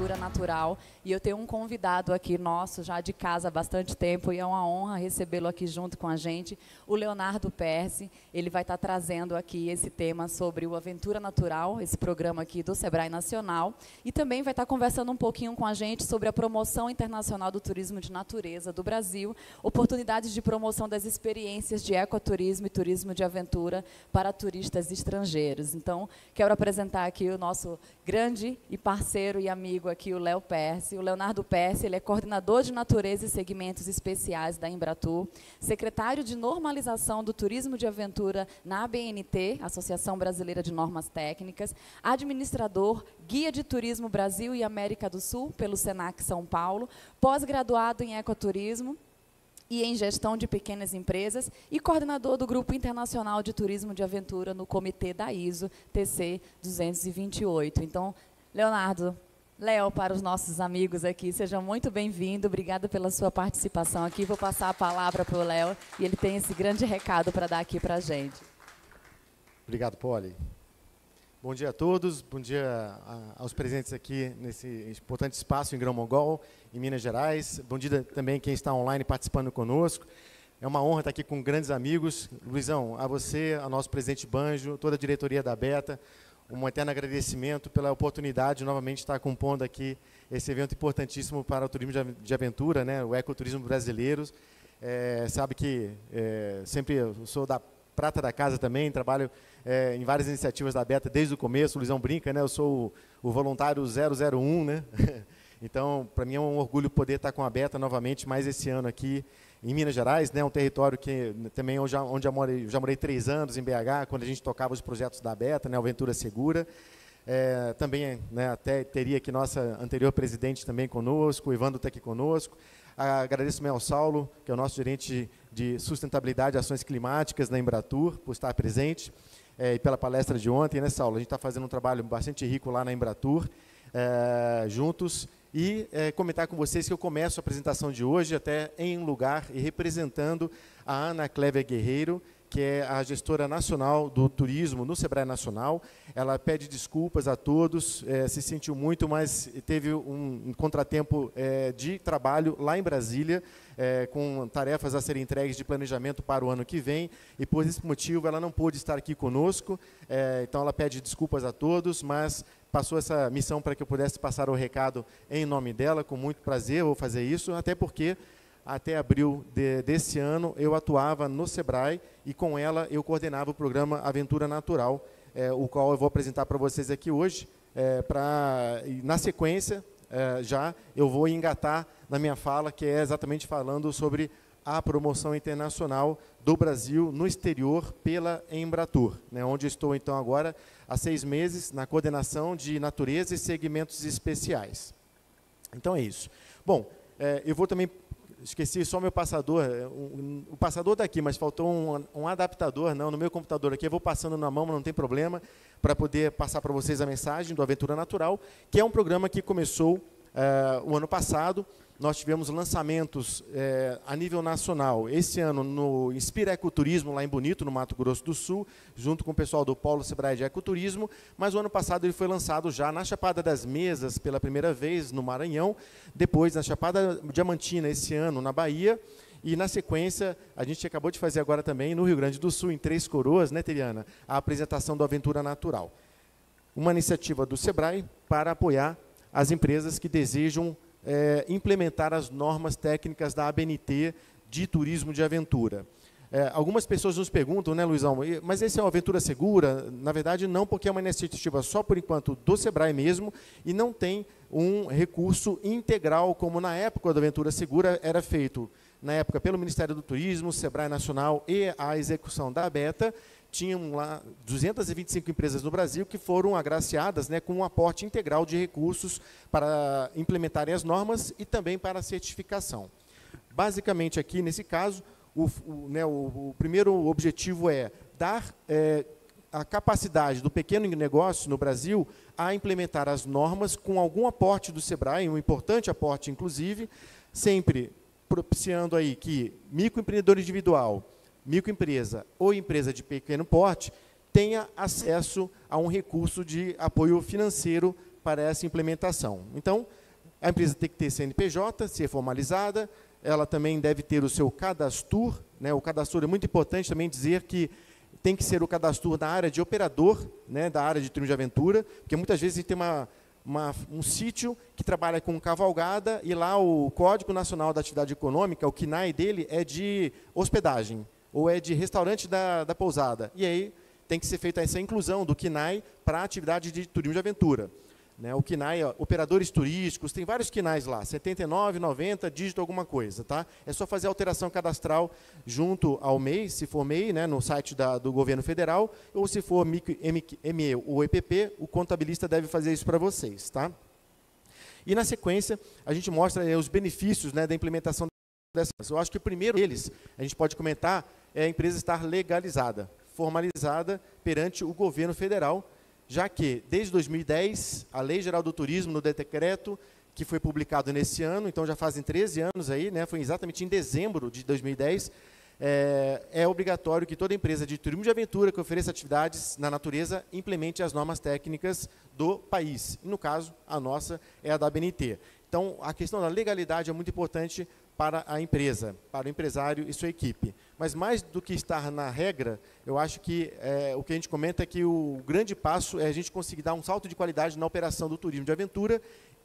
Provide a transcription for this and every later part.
Aventura Natural. E eu tenho um convidado aqui nosso, já de casa há bastante tempo, e é uma honra recebê-lo aqui junto com a gente, o Leonardo Perse. Ele vai estar trazendo aqui esse tema sobre o Aventura Natural, esse programa aqui do Sebrae Nacional, e também vai estar conversando um pouquinho com a gente sobre a promoção internacional do turismo de natureza do Brasil, oportunidades de promoção das experiências de ecoturismo e turismo de aventura para turistas estrangeiros. Então, quero apresentar aqui o nosso grande e parceiro e amigo aqui, o Léo Perse. O Leonardo Perse, ele é coordenador de natureza e segmentos especiais da Embratur, secretário de normalização do turismo de aventura na ABNT, Associação Brasileira de Normas Técnicas, administrador, guia de turismo Brasil e América do Sul pelo Senac São Paulo, pós-graduado em ecoturismo e em gestão de pequenas empresas e coordenador do Grupo Internacional de Turismo de Aventura no comitê da ISO TC 228. Então, Leonardo, Léo, para os nossos amigos aqui, seja muito bem-vindo, obrigada pela sua participação aqui. Vou passar a palavra para o Léo e ele tem esse grande recado para dar aqui para a gente. Obrigado, Poli. Bom dia a todos, bom dia aos presentes aqui nesse importante espaço em Grão-Mogol, em Minas Gerais. Bom dia também quem está online participando conosco. É uma honra estar aqui com grandes amigos. Luizão, a você, ao nosso presidente Banjo, toda a diretoria da Beta, um eterno agradecimento pela oportunidade de novamente estar compondo aqui esse evento importantíssimo para o turismo de aventura, né, o ecoturismo brasileiro. Sabe que sempre eu sou da prata da casa também, trabalho em várias iniciativas da Beta desde o começo. O Luizão brinca, né? Eu sou o voluntário 001, né? Então, para mim é um orgulho poder estar com a Beta novamente, mais esse ano aqui em Minas Gerais, né? Um território que também onde eu já morei 3 anos em BH, quando a gente tocava os projetos da Beta, né? Aventura Segura. Também, né, até teria aqui nossa anterior presidente também conosco, o Ivandro está aqui conosco. Agradeço também ao Saulo, que é o nosso gerente de sustentabilidade e ações climáticas na Embratur, por estar presente, e pela palestra de ontem, né, Saulo? A gente está fazendo um trabalho bastante rico lá na Embratur, juntos, e comentar com vocês que eu começo a apresentação de hoje até em lugar e representando a Ana Clévia Guerreiro, que é a gestora nacional do turismo no Sebrae Nacional. Ela pede desculpas a todos, se sentiu muito, mas teve um contratempo de trabalho lá em Brasília, com tarefas a serem entregues de planejamento para o ano que vem, e por esse motivo ela não pôde estar aqui conosco, então ela pede desculpas a todos, mas passou essa missão para que eu pudesse passar o recado em nome dela, com muito prazer, vou fazer isso, até porque até abril desse ano, eu atuava no Sebrae e, com ela, eu coordenava o programa Aventura Natural, o qual eu vou apresentar para vocês aqui hoje. Na sequência, já eu vou engatar na minha fala, que é exatamente falando sobre a promoção internacional do Brasil no exterior pela Embratur, né, onde eu estou, então, agora há 6 meses na coordenação de natureza e segmentos especiais. Então, é isso. Bom, eu vou também... Esqueci só meu passador, o passador está aqui, mas faltou um adaptador, não, no meu computador aqui, eu vou passando na mão, não tem problema, para poder passar para vocês a mensagem do Aventura Natural, que é um programa que começou o ano passado. Nós tivemos lançamentos a nível nacional, esse ano no Inspira Ecoturismo, lá em Bonito, no Mato Grosso do Sul, junto com o pessoal do Polo Sebrae de Ecoturismo, mas o ano passado ele foi lançado já na Chapada das Mesas, pela primeira vez, no Maranhão, depois na Chapada Diamantina, esse ano, na Bahia, e na sequência, a gente acabou de fazer agora também, no Rio Grande do Sul, em Três Coroas, né, Teriana, a apresentação do Aventura Natural. Uma iniciativa do Sebrae para apoiar as empresas que desejam implementar as normas técnicas da ABNT de turismo de aventura. Algumas pessoas nos perguntam, né, Luizão, mas esse é uma aventura segura? Na verdade, não, porque é uma iniciativa só, por enquanto, do Sebrae mesmo, e não tem um recurso integral, como na época da Aventura Segura era feito, na época, pelo Ministério do Turismo, Sebrae Nacional e a execução da Beta. Tinham lá 225 empresas no Brasil que foram agraciadas, né, com um aporte integral de recursos para implementarem as normas e também para a certificação. Basicamente, aqui, nesse caso, o primeiro objetivo é dar a capacidade do pequeno negócio no Brasil a implementar as normas com algum aporte do Sebrae, um importante aporte, inclusive, sempre propiciando aí que microempreendedor individual, microempresa ou empresa de pequeno porte tenha acesso a um recurso de apoio financeiro para essa implementação. Então, a empresa tem que ter CNPJ, ser formalizada, ela também deve ter o seu cadastro, né? O cadastro é muito importante também dizer que tem que ser o cadastro da área de operador, né? Da área de turismo de aventura, porque muitas vezes a gente tem um sítio que trabalha com cavalgada e lá o Código Nacional da Atividade Econômica, o CNAE dele é de hospedagem, ou é de restaurante da pousada. E aí tem que ser feita essa inclusão do CNAE para a atividade de turismo de aventura. Né, o CNAE, operadores turísticos, tem vários CNAEs lá, 79, 90, dígito alguma coisa. Tá? É só fazer a alteração cadastral junto ao MEI, se for MEI, né, no site do governo federal, ou se for ME ou EPP, o contabilista deve fazer isso para vocês. Tá? E, na sequência, a gente mostra os benefícios, né, da implementação dessas. Eu acho que o primeiro deles, a gente pode comentar, é a empresa estar legalizada, formalizada perante o governo federal, já que, desde 2010, a Lei Geral do Turismo, no decreto, que foi publicado nesse ano, então já fazem 13 anos aí, né, foi exatamente em dezembro de 2010, é obrigatório que toda empresa de turismo de aventura que ofereça atividades na natureza implemente as normas técnicas do país. E, no caso, a nossa é a da ABNT. Então, a questão da legalidade é muito importante para a empresa, para o empresário e sua equipe. Mas, mais do que estar na regra, eu acho que o que a gente comenta é que o grande passo é a gente conseguir dar um salto de qualidade na operação do turismo de aventura,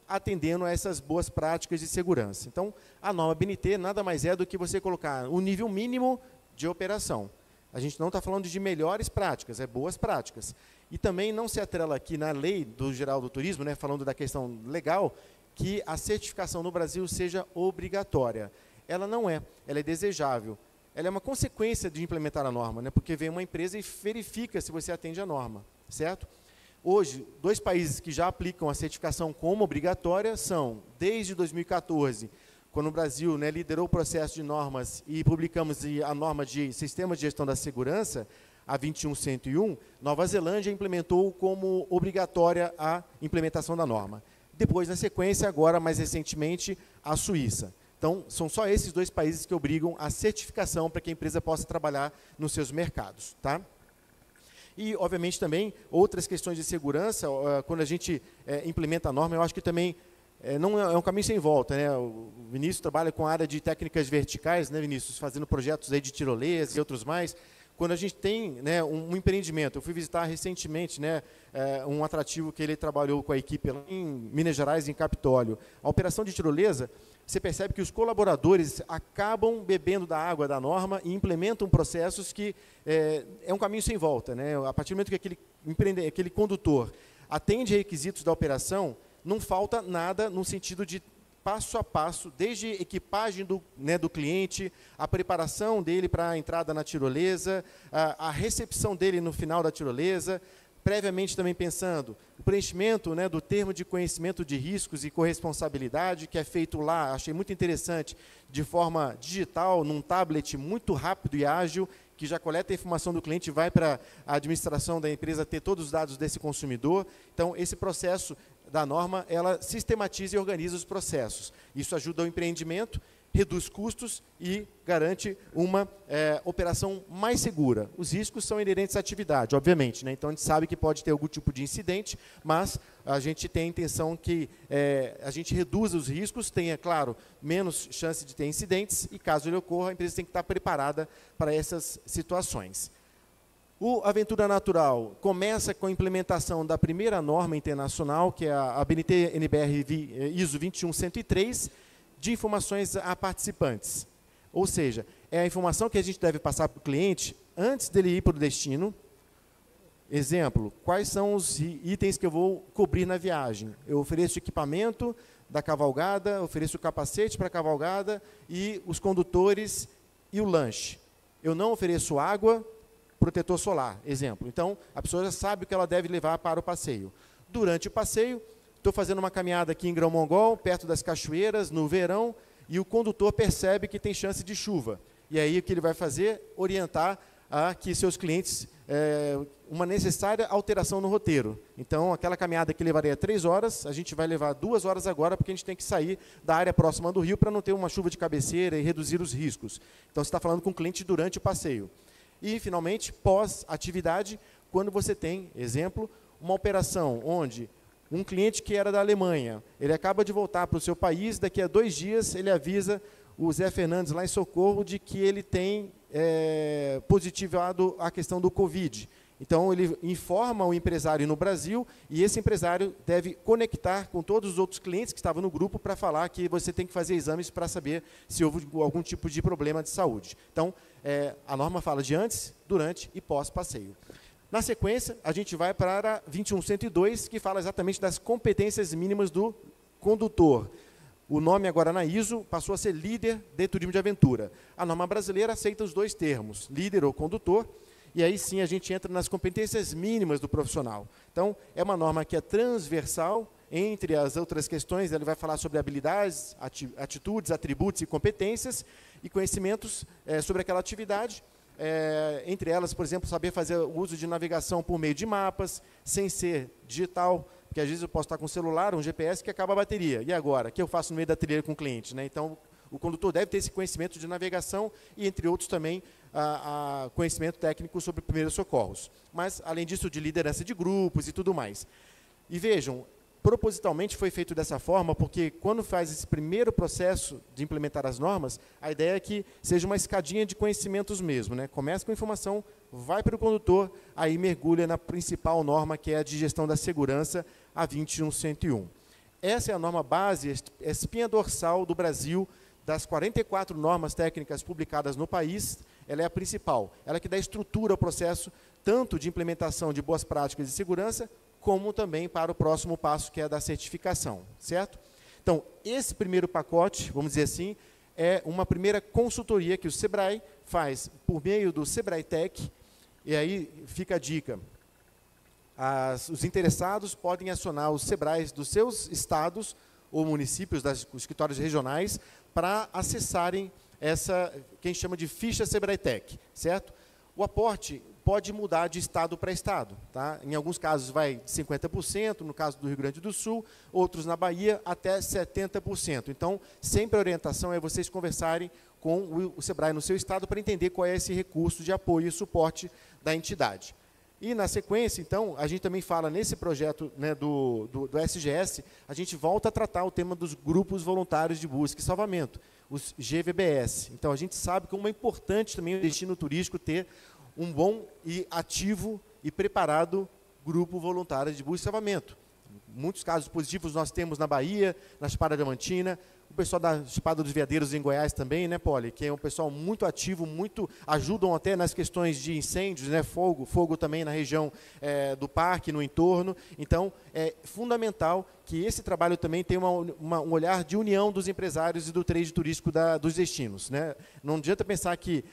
atendendo a essas boas práticas de segurança. Então, a norma ABNT nada mais é do que você colocar o nível mínimo de operação. A gente não está falando de melhores práticas, é boas práticas. E também não se atrela aqui na lei do Geral do Turismo, né, falando da questão legal, que a certificação no Brasil seja obrigatória. Ela não é, ela é desejável. Ela é uma consequência de implementar a norma, né? Porque vem uma empresa e verifica se você atende a norma, certo? Hoje, 2 países que já aplicam a certificação como obrigatória são, desde 2014, quando o Brasil, né, liderou o processo de normas e publicamos a norma de Sistemas de Gestão da Segurança, a 21101, Nova Zelândia implementou como obrigatória a implementação da norma. Depois, na sequência, agora, mais recentemente, a Suíça. Então, são só esses 2 países que obrigam a certificação para que a empresa possa trabalhar nos seus mercados. Tá? E, obviamente, também, outras questões de segurança, quando a gente implementa a norma, eu acho que também não é um caminho sem volta. Né? O Vinícius trabalha com a área de técnicas verticais, né, Vinícius, fazendo projetos aí de tirolesa e outros mais. Quando a gente tem, né, um empreendimento, eu fui visitar recentemente, né, um atrativo que ele trabalhou com a equipe lá em Minas Gerais, em Capitólio. A operação de tirolesa, você percebe que os colaboradores acabam bebendo da água da norma e implementam processos que é um caminho sem volta. Né? A partir do momento que aquele condutor atende requisitos da operação, não falta nada no sentido de passo a passo, desde equipagem do cliente, a preparação dele para a entrada na tirolesa, a recepção dele no final da tirolesa, previamente também pensando o preenchimento, né, do termo de conhecimento de riscos e corresponsabilidade, que é feito lá, achei muito interessante, de forma digital, num tablet muito rápido e ágil, que já coleta a informação do cliente e vai para a administração da empresa ter todos os dados desse consumidor. Então, esse processo da norma, ela sistematiza e organiza os processos. Isso ajuda o empreendimento, reduz custos e garante uma operação mais segura. Os riscos são inerentes à atividade, obviamente. Né? Então, a gente sabe que pode ter algum tipo de incidente, mas a gente tem a intenção que a gente reduza os riscos, tenha, claro, menos chance de ter incidentes e, caso ele ocorra, a empresa tem que estar preparada para essas situações. O Aventura Natural começa com a implementação da primeira norma internacional, que é a ABNT-NBR ISO 21103, de informações a participantes. Ou seja, é a informação que a gente deve passar para o cliente antes dele ir para o destino. Exemplo, quais são os itens que eu vou cobrir na viagem? Eu ofereço equipamento da cavalgada, ofereço o capacete para a cavalgada e os condutores e o lanche. Eu não ofereço água, protetor solar, exemplo. Então, a pessoa já sabe o que ela deve levar para o passeio. Durante o passeio, estou fazendo uma caminhada aqui em Grão-Mongol, perto das cachoeiras, no verão, e o condutor percebe que tem chance de chuva. E aí, o que ele vai fazer? Orientar a que seus clientes, uma necessária alteração no roteiro. Então, aquela caminhada que levaria 3 horas, a gente vai levar 2 horas agora, porque a gente tem que sair da área próxima do rio para não ter uma chuva de cabeceira e reduzir os riscos. Então, você está falando com o cliente durante o passeio. E, finalmente, pós-atividade, quando você tem, exemplo, uma operação onde Um cliente que era da Alemanha, ele acaba de voltar para o seu país, daqui a 2 dias ele avisa o Zé Fernandes lá em Socorro de que ele tem positivado a questão do Covid. Então, ele informa o empresário no Brasil e esse empresário deve conectar com todos os outros clientes que estavam no grupo para falar que você tem que fazer exames para saber se houve algum tipo de problema de saúde. Então, a norma fala de antes, durante e pós-passeio. Na sequência, a gente vai para a 21102, que fala exatamente das competências mínimas do condutor. O nome agora na ISO passou a ser líder de turismo de aventura. A norma brasileira aceita os 2 termos, líder ou condutor, e aí sim a gente entra nas competências mínimas do profissional. Então, é uma norma que é transversal, entre as outras questões, ele vai falar sobre habilidades, atitudes, atributos e competências, e conhecimentos sobre aquela atividade, entre elas, por exemplo, saber fazer o uso de navegação por meio de mapas, sem ser digital, porque às vezes eu posso estar com um celular, um GPS que acaba a bateria. E agora? O que eu faço no meio da trilha com o cliente? Né? Então, o condutor deve ter esse conhecimento de navegação e, entre outros, também conhecimento técnico sobre primeiros socorros. Mas, além disso, de liderança de grupos e tudo mais. E vejam, propositalmente foi feito dessa forma, porque quando faz esse primeiro processo de implementar as normas, a ideia é que seja uma escadinha de conhecimentos mesmo. Né? Começa com a informação, vai para o condutor, aí mergulha na principal norma, que é a de gestão da segurança, a 21101. Essa é a norma base, a espinha dorsal do Brasil, das 44 normas técnicas publicadas no país, ela é a principal. Ela que dá estrutura ao processo, tanto de implementação de boas práticas de segurança, como também para o próximo passo, que é a da certificação, certo? Então, esse primeiro pacote, vamos dizer assim, é uma primeira consultoria que o SEBRAE faz por meio do SEBRAE Tech, e aí fica a dica. Os interessados podem acionar os SEBRAEs dos seus estados ou municípios, dos escritórios regionais, para acessarem essa, que a gente chama de ficha SEBRAE Tech, certo? O aporte pode mudar de estado para estado. Tá? Em alguns casos vai de 50%, no caso do Rio Grande do Sul, outros na Bahia até 70%. Então, sempre a orientação é vocês conversarem com o SEBRAE no seu estado para entender qual é esse recurso de apoio e suporte da entidade. E, na sequência, então, a gente também fala nesse projeto, né, do SGS, a gente volta a tratar o tema dos grupos voluntários de busca e salvamento, os GVBS. Então, a gente sabe como é importante também o destino turístico ter um bom e ativo e preparado grupo voluntário de busca e salvamento. Muitos casos positivos nós temos na Bahia, na Chapada Diamantina, o pessoal da Chapada dos Veadeiros em Goiás também, né, Poli? Que é um pessoal muito ativo, muito ajudam até nas questões de incêndios, né, fogo também na região do parque, no entorno. Então, é fundamental que esse trabalho também tenha um olhar de união dos empresários e do trade turístico dos destinos. Né? Não adianta pensar que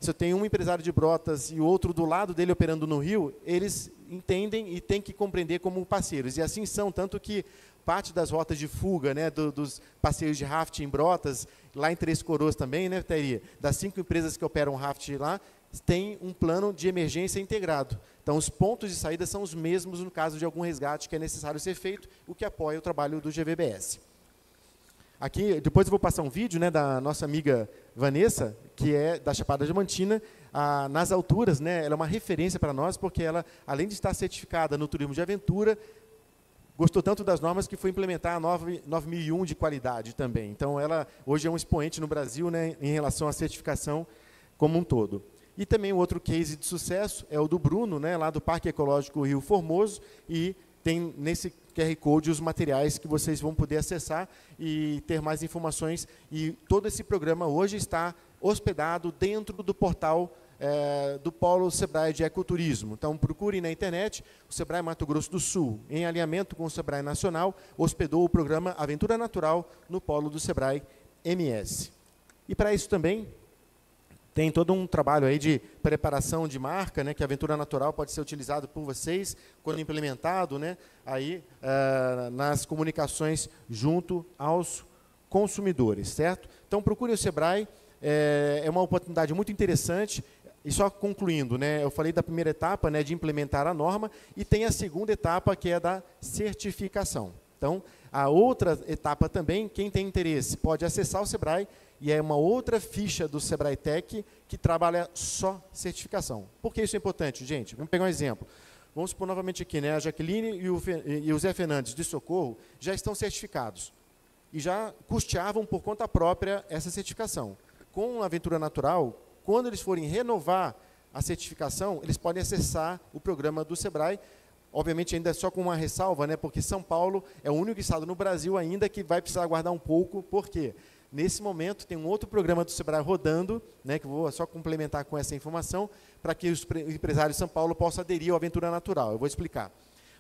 se eu tenho um empresário de Brotas e o outro do lado dele operando no Rio, eles entendem e têm que compreender como parceiros. E assim são, tanto que parte das rotas de fuga, né, dos passeios de rafting em Brotas, lá em Três Coroas também, né, Thairi? Das 5 empresas que operam rafting lá, tem um plano de emergência integrado. Então, os pontos de saída são os mesmos no caso de algum resgate que é necessário ser feito, o que apoia o trabalho do GVBS. Aqui, depois eu vou passar um vídeo, né, da nossa amiga Vanessa, que é da Chapada Diamantina, nas alturas, né, ela é uma referência para nós, porque ela, além de estar certificada no turismo de aventura, gostou tanto das normas que foi implementar a 9001 de qualidade também. Então, ela hoje é um expoente no Brasil, né, em relação à certificação como um todo. E também o outro case de sucesso é o do Bruno, né, lá do Parque Ecológico Rio Formoso, e tem nesse QR Code os materiais que vocês vão poder acessar e ter mais informações. E todo esse programa hoje está hospedado dentro do portal do Polo SEBRAE de Ecoturismo. Então, procurem na internet, o SEBRAE Mato Grosso do Sul, em alinhamento com o SEBRAE Nacional, hospedou o programa Aventura Natural no Polo do SEBRAE MS. E para isso também, tem todo um trabalho aí de preparação de marca, né, que a Aventura Natural pode ser utilizado por vocês, quando implementado, né, aí, nas comunicações junto aos consumidores, certo? Então, procure o SEBRAE, é uma oportunidade muito interessante. E só concluindo, né, eu falei da primeira etapa, né, de implementar a norma, e tem a segunda etapa, que é a da certificação. Então, a outra etapa também, quem tem interesse pode acessar o SEBRAE, e é uma outra ficha do SEBRAE Tech que trabalha só certificação. Por que isso é importante, gente? Vamos pegar um exemplo. vamos supor novamente aqui, né, a Jaqueline e o Zé Fernandes de Socorro já estão certificados e já custeavam por conta própria essa certificação. Com a Aventura Natural, quando eles forem renovar a certificação, eles podem acessar o programa do Sebrae, obviamente ainda só com uma ressalva, né, porque São Paulo é o único estado no Brasil ainda que vai precisar aguardar um pouco, porque nesse momento tem um outro programa do Sebrae rodando, né, que eu vou só complementar com essa informação, para que os empresários de São Paulo possam aderir ao Aventura Natural. Eu vou explicar.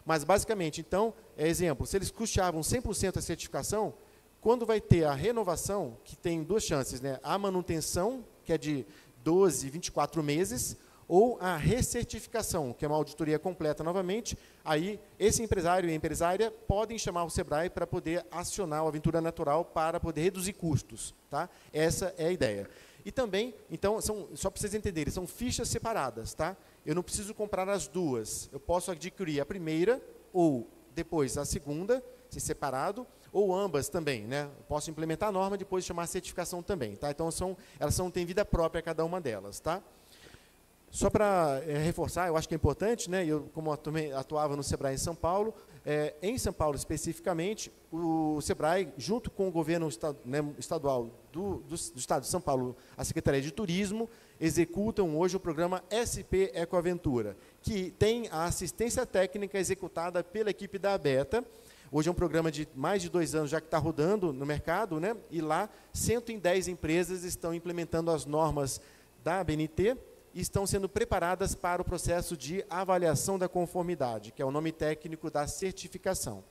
Mas, basicamente, então, exemplo, se eles custeavam 100% a certificação, quando vai ter a renovação, que tem duas chances, né, a manutenção, que é de 12, 24 meses, ou a recertificação, que é uma auditoria completa novamente, aí esse empresário e empresária podem chamar o Sebrae para poder acionar o Aventura Natural para poder reduzir custos. Tá? Essa é a ideia. E também, então, só para vocês entenderem, são fichas separadas. Tá? Eu não preciso comprar as duas. Eu posso adquirir a primeira ou depois a segunda, se separado, ou ambas também. Né? Eu posso implementar a norma e depois chamar a certificação também. Tá? Então, elas têm vida própria cada uma delas. Tá? Só para reforçar, eu acho que é importante, né, eu como também atuava no Sebrae em São Paulo, em São Paulo especificamente, o Sebrae, junto com o governo estadual do Estado de São Paulo, a Secretaria de Turismo, executam hoje o programa SP Ecoaventura, que tem a assistência técnica executada pela equipe da ABETA. Hoje é um programa de mais de 2 anos já que está rodando no mercado, né, e lá 110 empresas estão implementando as normas da ABNT, e estão sendo preparadas para o processo de avaliação da conformidade, que é o nome técnico da certificação.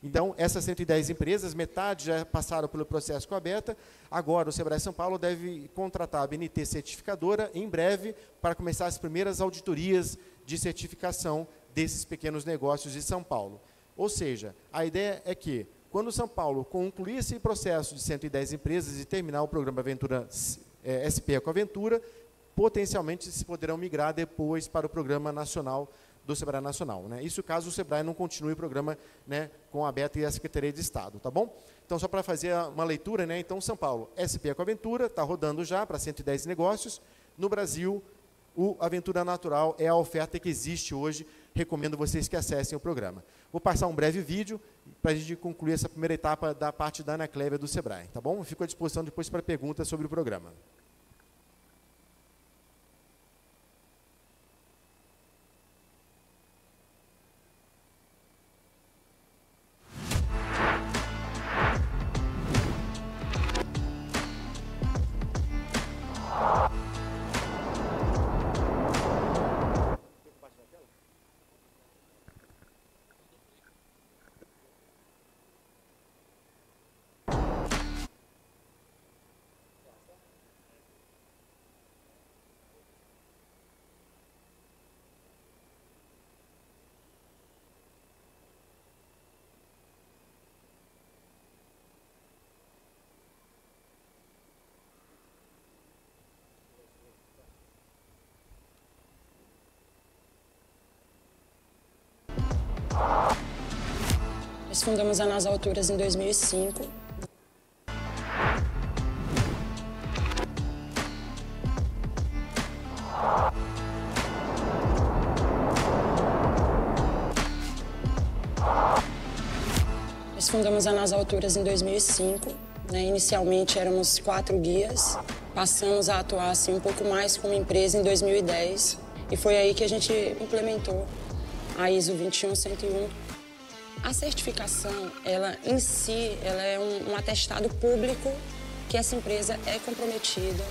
Então, essas 110 empresas, metade já passaram pelo processo com a Beta, agora o Sebrae São Paulo deve contratar a ABNT certificadora em breve para começar as primeiras auditorias de certificação desses pequenos negócios de São Paulo. Ou seja, a ideia é que, quando São Paulo concluir esse processo de 110 empresas e terminar o programa Aventura SP Ecoaventura, potencialmente se poderão migrar depois para o programa nacional do Sebrae Nacional. Né? Isso caso o Sebrae não continue o programa, né, com a Beta e a Secretaria de Estado. Tá bom? Então, só para fazer uma leitura, né, então, São Paulo, SP Ecoaventura, está rodando já para 110 negócios. No Brasil, o Aventura Natural é a oferta que existe hoje. Recomendo vocês que acessem o programa. Vou passar um breve vídeo para a gente concluir essa primeira etapa da parte da Ana Clévia do Sebrae. Tá bom? Fico à disposição depois para perguntas sobre o programa. Nós fundamos a Nas Alturas em 2005. Nós fundamos a Nas Alturas em 2005. Né? Inicialmente éramos 4 guias. Passamos a atuar assim, um pouco mais como empresa em 2010. E foi aí que a gente implementou a ISO 21101. A certificação, ela em si, ela é um atestado público que essa empresa é comprometida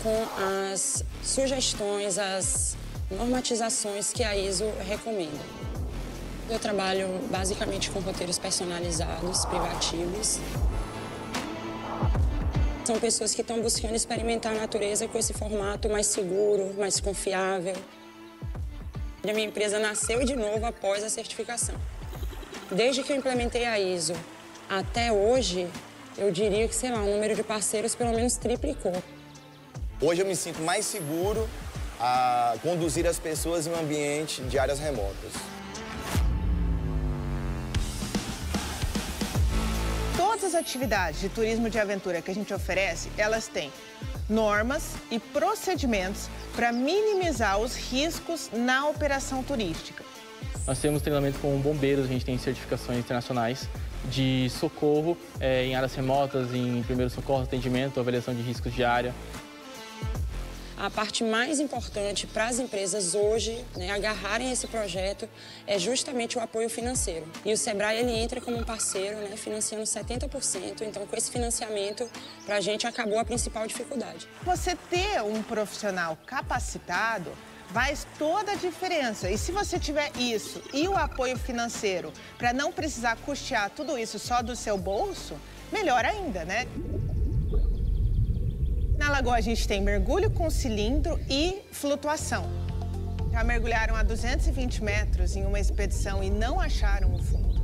com as sugestões, as normatizações que a ISO recomenda. Eu trabalho basicamente com roteiros personalizados, privativos. São pessoas que estão buscando experimentar a natureza com esse formato mais seguro, mais confiável. A minha empresa nasceu de novo após a certificação. Desde que eu implementei a ISO até hoje, eu diria que, sei lá, o número de parceiros pelo menos triplicou. Hoje eu me sinto mais seguro a conduzir as pessoas em um ambiente de áreas remotas. Todas as atividades de turismo de aventura que a gente oferece, elas têm normas e procedimentos para minimizar os riscos na operação turística. Nós temos treinamento com bombeiros, a gente tem certificações internacionais de socorro em áreas remotas, em primeiro socorro, atendimento, avaliação de riscos de área. A parte mais importante para as empresas hoje, né, agarrarem esse projeto, é justamente o apoio financeiro. E o Sebrae ele entra como um parceiro, né, financiando 70%. Então, com esse financiamento, para a gente acabou a principal dificuldade. Você ter um profissional capacitado faz toda a diferença. E se você tiver isso e o apoio financeiro para não precisar custear tudo isso só do seu bolso, melhor ainda, né? Na Lagoa a gente tem mergulho com cilindro e flutuação. Já mergulharam a 220 metros em uma expedição e não acharam o fundo.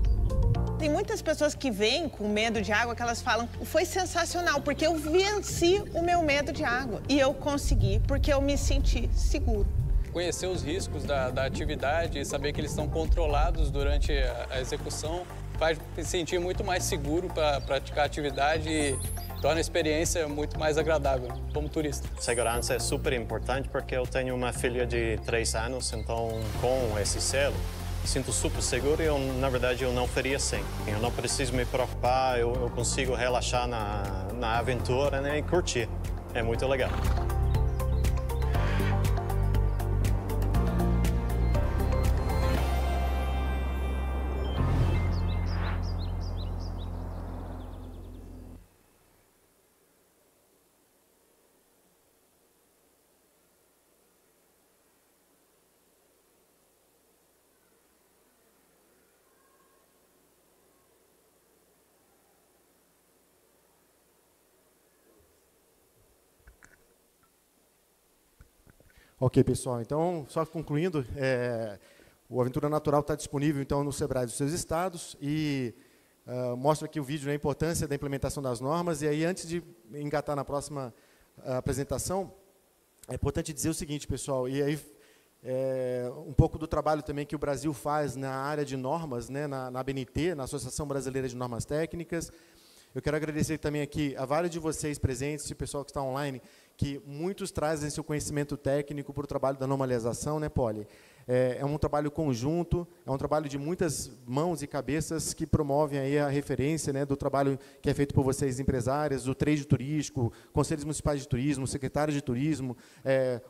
Tem muitas pessoas que vêm com medo de água que elas falam, foi sensacional, porque eu venci o meu medo de água. E eu consegui, porque eu me senti seguro. Conhecer os riscos da atividade e saber que eles estão controlados durante a execução faz me sentir muito mais seguro para praticar a atividade e torna a experiência muito mais agradável como turista. Segurança é super importante porque eu tenho uma filha de 3 anos, então com esse selo sinto super seguro e na verdade eu não faria sem. Eu não preciso me preocupar, eu consigo relaxar na aventura, né, e curtir. É muito legal. Ok, pessoal. Então, só concluindo, o Aventura Natural está disponível então no Sebrae dos seus estados e mostra aqui o vídeo, né, a importância da implementação das normas. E aí, antes de engatar na próxima apresentação, é importante dizer o seguinte, pessoal, e aí um pouco do trabalho também que o Brasil faz na área de normas, né, na ABNT, na Associação Brasileira de Normas Técnicas. Eu quero agradecer também aqui a vários de vocês presentes e o pessoal que está online, que muitos trazem seu conhecimento técnico para o trabalho da normalização, né, Poli? É um trabalho conjunto, é um trabalho de muitas mãos e cabeças que promovem aí a referência, né, do trabalho que é feito por vocês, empresárias, do trade turístico, conselhos municipais de turismo, secretários de turismo,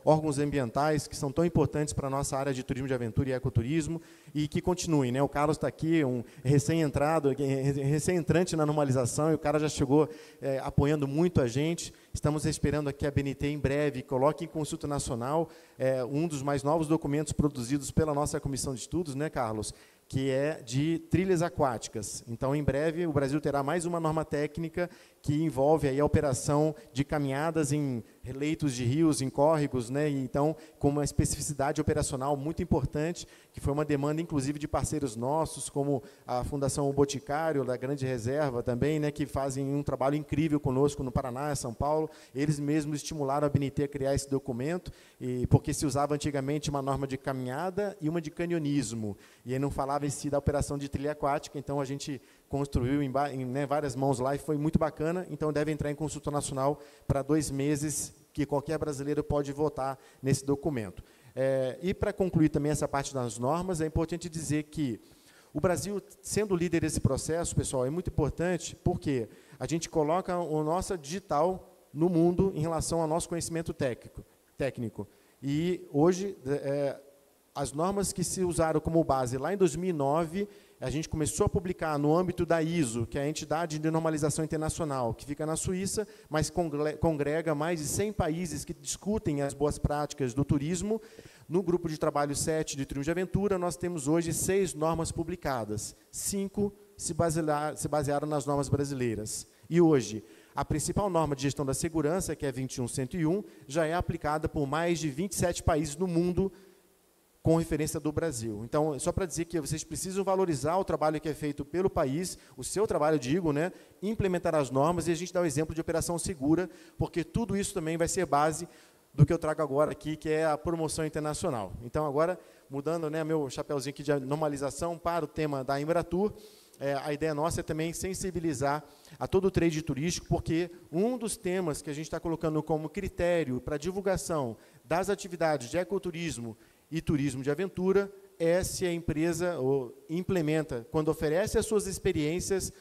órgãos ambientais, que são tão importantes para a nossa área de turismo de aventura e ecoturismo, e que continuem, né? O Carlos está aqui, um recém-entrante na normalização, e o cara já chegou apoiando muito a gente. Estamos esperando aqui a ABNT em breve coloque em consulta nacional um dos mais novos documentos produzidos pela nossa comissão de estudos, né, Carlos? Que é de trilhas aquáticas. Então, em breve, o Brasil terá mais uma norma técnica que envolve aí a operação de caminhadas em leitos de rios, em córregos, né? E, então, com uma especificidade operacional muito importante, que foi uma demanda, inclusive, de parceiros nossos, como a Fundação O Boticário, da Grande Reserva também, né, que fazem um trabalho incrível conosco no Paraná, São Paulo. Eles mesmos estimularam a ABNT a criar esse documento, porque se usava antigamente uma norma de caminhada e uma de canionismo, e aí não falava em si da operação de trilha aquática, então a gente construiu em várias mãos lá e foi muito bacana, então deve entrar em consulta nacional para 2 meses, que qualquer brasileiro pode votar nesse documento. E para concluir também essa parte das normas, é importante dizer que o Brasil, sendo líder desse processo, pessoal, é muito importante porque a gente coloca o nosso digital no mundo em relação ao nosso conhecimento técnico. E hoje, as normas que se usaram como base lá em 2009, a gente começou a publicar no âmbito da ISO, que é a Entidade de Normalização Internacional, que fica na Suíça, mas congrega mais de 100 países que discutem as boas práticas do turismo. No grupo de trabalho 7 de Turismo de Aventura, nós temos hoje 6 normas publicadas. 5 se basearam nas normas brasileiras. E hoje, a principal norma de gestão da segurança, que é 21101, já é aplicada por mais de 27 países no mundo, com referência do Brasil. Então, só para dizer que vocês precisam valorizar o trabalho que é feito pelo país, o seu trabalho, digo, né, implementar as normas, e a gente dá o exemplo de operação segura, porque tudo isso também vai ser base do que eu trago agora aqui, que é a promoção internacional. Então, agora, mudando, né, meu chapéuzinho aqui de normalização para o tema da Embratur, a ideia nossa é também sensibilizar a todo o trade turístico, porque um dos temas que a gente está colocando como critério para divulgação das atividades de ecoturismo e turismo de aventura é se a empresa implementa, quando oferece as suas experiências,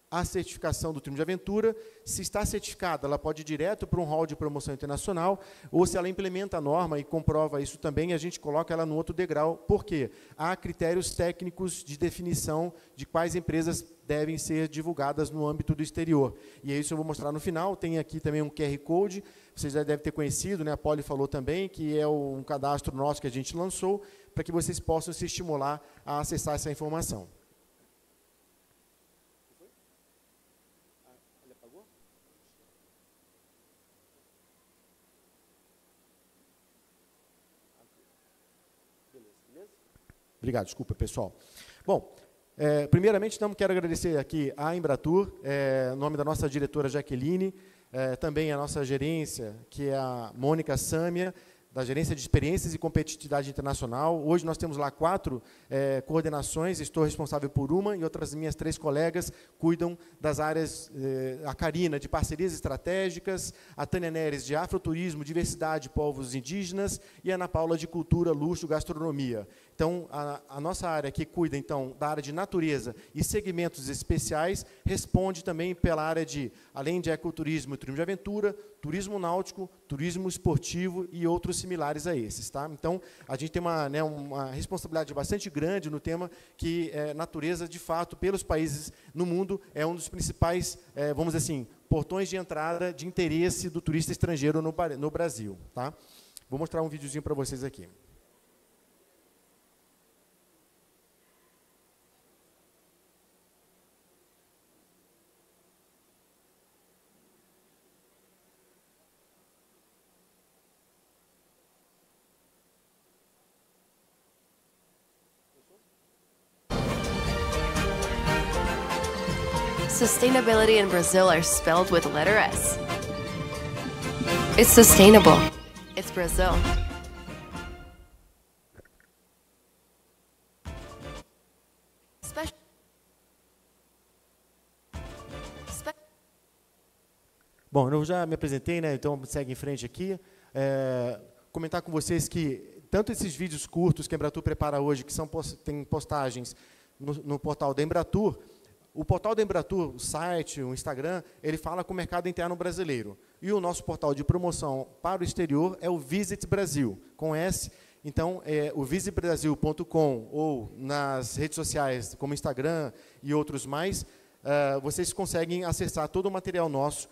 a certificação do turismo de aventura. Se está certificada, ela pode ir direto para um hall de promoção internacional, ou se ela implementa a norma e comprova isso também, a gente coloca ela no outro degrau. Por quê? Há critérios técnicos de definição de quais empresas devem ser divulgadas no âmbito do exterior. E é isso eu vou mostrar no final. Tem aqui também um QR Code, vocês já devem ter conhecido, né? A Poli falou também, que é um cadastro nosso que a gente lançou, para que vocês possam se estimular a acessar essa informação. Obrigado, desculpa, pessoal. Bom, primeiramente, então, quero agradecer aqui à Embratur, em nome da nossa diretora Jaqueline, também a nossa gerência, que é a Mônica Sâmia, da Gerência de Experiências e Competitividade Internacional. Hoje nós temos lá 4 coordenações, estou responsável por uma, e outras minhas 3 colegas cuidam das áreas, a Karina, de parcerias estratégicas, a Tânia Neres, de afroturismo, diversidade, povos indígenas, e a Ana Paula, de cultura, luxo, gastronomia. Então, a nossa área que cuida, então, da área de natureza e segmentos especiais, responde também pela área de, além de ecoturismo e turismo de aventura, turismo náutico, turismo esportivo e outros similares a esses. Tá? Então, a gente tem uma responsabilidade bastante grande no tema que natureza, de fato, pelos países no mundo, é um dos principais, vamos dizer assim, portões de entrada de interesse do turista estrangeiro no Brasil. Tá? Vou mostrar um videozinho para vocês aqui. Sustainability in Brazil are spelled with letter S. It's sustainable. It's Brazil. Bom, eu já me apresentei, né? Então segue em frente aqui. Comentar com vocês que tanto esses vídeos curtos que a Embratur prepara hoje, que tem postagens no portal da Embratur, o portal da Embratur, o site, o Instagram, ele fala com o mercado interno brasileiro. E o nosso portal de promoção para o exterior é o Visit Brasil, com S. Então, o visitbrasil.com ou nas redes sociais, como Instagram e outros mais, vocês conseguem acessar todo o material nosso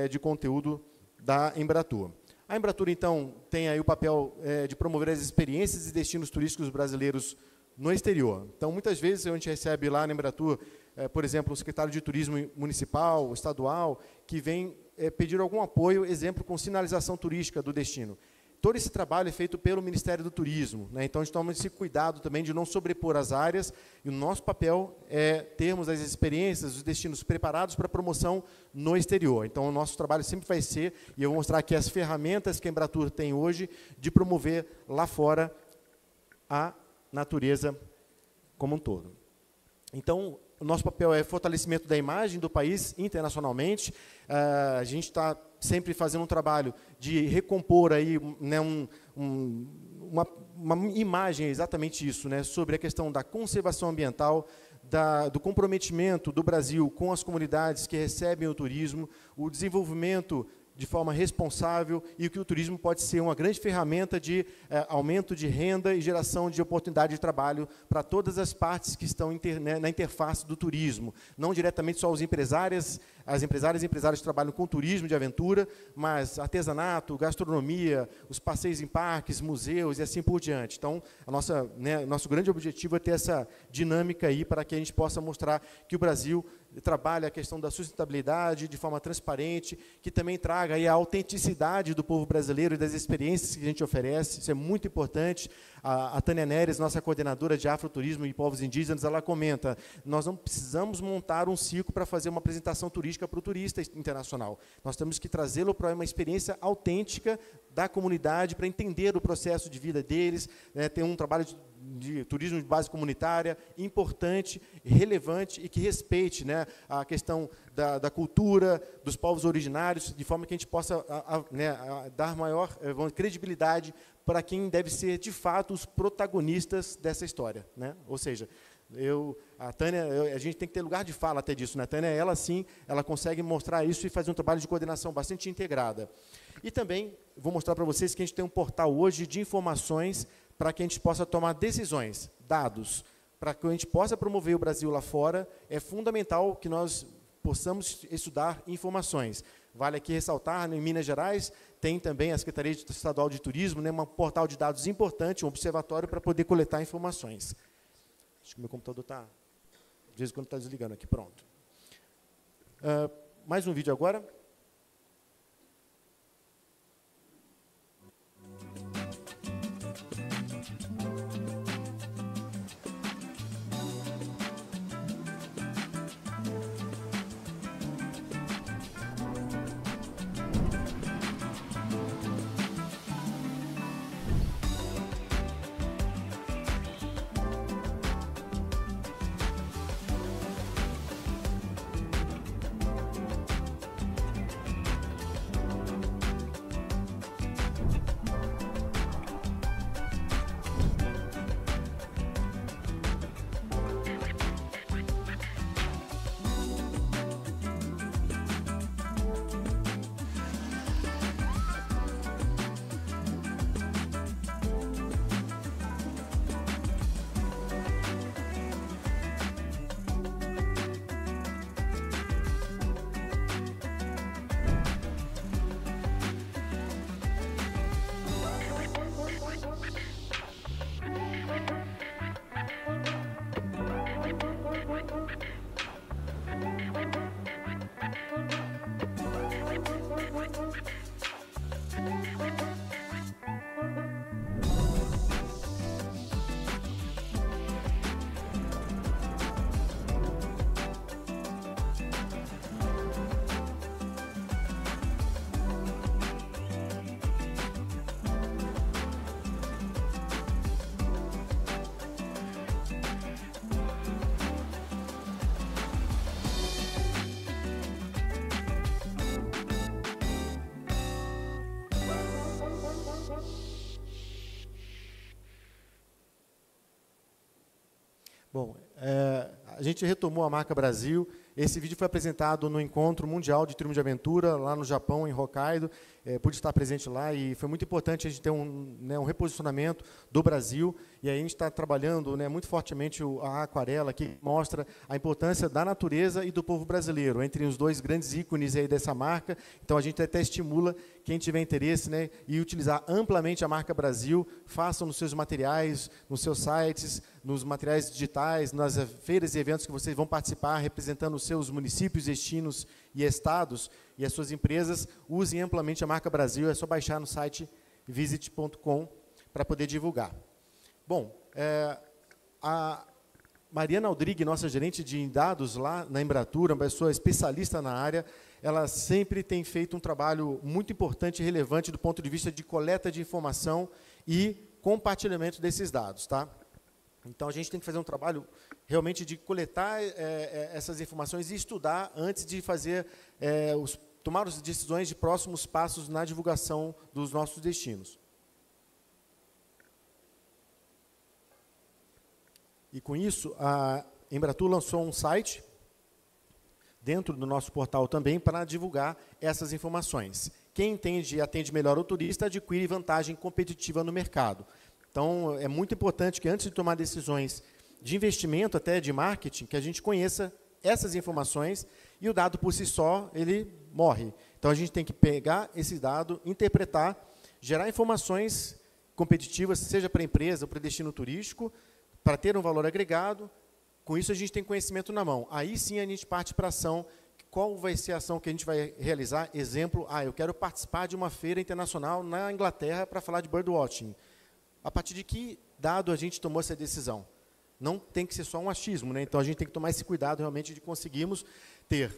de conteúdo da Embratur. A Embratur, então, tem aí o papel de promover as experiências e destinos turísticos brasileiros no exterior. Então, muitas vezes, a gente recebe lá na Embratur, por exemplo, o secretário de Turismo municipal, estadual, que vem pedir algum apoio, exemplo, com sinalização turística do destino. Todo esse trabalho é feito pelo Ministério do Turismo, né? Então, a gente toma esse cuidado também de não sobrepor as áreas, e o nosso papel é termos as experiências, os destinos preparados para promoção no exterior. Então, o nosso trabalho sempre vai ser, e eu vou mostrar aqui as ferramentas que a Embratur tem hoje de promover lá fora a natureza como um todo. Então, o nosso papel é fortalecimento da imagem do país internacionalmente. A gente está sempre fazendo um trabalho de recompor aí, né, uma imagem, exatamente isso, né, sobre a questão da conservação ambiental, do comprometimento do Brasil com as comunidades que recebem o turismo, o desenvolvimento de forma responsável, e que o turismo pode ser uma grande ferramenta de aumento de renda e geração de oportunidade de trabalho para todas as partes que estão na interface do turismo. Não diretamente só os empresários e empresários que trabalham com turismo de aventura, mas artesanato, gastronomia, os passeios em parques, museus e assim por diante. Então, nosso grande objetivo é ter essa dinâmica aí para que a gente possa mostrar que o Brasil trabalha a questão da sustentabilidade de forma transparente, que também traga aí a autenticidade do povo brasileiro e das experiências que a gente oferece. Isso é muito importante. A Tânia Neres, nossa coordenadora de afroturismo e povos indígenas, ela comenta: nós não precisamos montar um circo para fazer uma apresentação turística para o turista internacional. Nós temos que trazê-lo para uma experiência autêntica da comunidade, para entender o processo de vida deles, né, ter um trabalho de turismo de base comunitária, importante, relevante e que respeite, né, a questão da cultura, dos povos originários, de forma que a gente possa dar maior credibilidade para quem deve ser, de fato, os protagonistas dessa história, né? Ou seja, a Tânia, a gente tem que ter lugar de fala até disso, né? A Tânia, ela sim, ela consegue mostrar isso e fazer um trabalho de coordenação bastante integrada. E também vou mostrar para vocês que a gente tem um portal hoje de informações para que a gente possa tomar decisões, dados, para que a gente possa promover o Brasil lá fora. É fundamental que nós possamos estudar informações. Vale aqui ressaltar, em Minas Gerais, tem também a Secretaria Estadual de Turismo, né, um portal de dados importante, um observatório para poder coletar informações. Acho que meu computador está, de vez em quando está desligando aqui, pronto. Mais um vídeo agora. Bom, a gente retomou a marca Brasil. Esse vídeo foi apresentado no Encontro Mundial de Turismo de Aventura, lá no Japão, em Hokkaido. Pude estar presente lá e foi muito importante a gente ter um reposicionamento do Brasil. E aí a gente está trabalhando, né, muito fortemente a aquarela, que mostra a importância da natureza e do povo brasileiro, entre os dois grandes ícones aí dessa marca. Então, a gente até estimula quem tiver interesse, né, e utilizar amplamente a marca Brasil, façam nos seus materiais, nos seus sites, nos materiais digitais, nas feiras e eventos que vocês vão participar, representando os seus municípios, destinos e estados, e as suas empresas, usem amplamente a marca Brasil. É só baixar no site visit.com para poder divulgar. Bom, a Mariana Aldrigue, nossa gerente de dados lá na Embratur, uma pessoa especialista na área, ela sempre tem feito um trabalho muito importante e relevante do ponto de vista de coleta de informação e compartilhamento desses dados, tá? Então, a gente tem que fazer um trabalho realmente de coletar essas informações e estudar antes de fazer tomar as decisões de próximos passos na divulgação dos nossos destinos. E, com isso, a Embratur lançou um site dentro do nosso portal também para divulgar essas informações. Quem entende e atende melhor o turista adquire vantagem competitiva no mercado. Então, é muito importante que, antes de tomar decisões de investimento, até de marketing, que a gente conheça essas informações, e o dado por si só, ele morre. Então, a gente tem que pegar esse dado, interpretar, gerar informações competitivas, seja para a empresa ou para o destino turístico, para ter um valor agregado. Com isso, a gente tem conhecimento na mão. Aí sim a gente parte para a ação. Qual vai ser a ação que a gente vai realizar? Exemplo, eu quero participar de uma feira internacional na Inglaterra para falar de birdwatching. A partir de que dado a gente tomou essa decisão? Não tem que ser só um achismo, né? Então, a gente tem que tomar esse cuidado realmente de conseguirmos ter,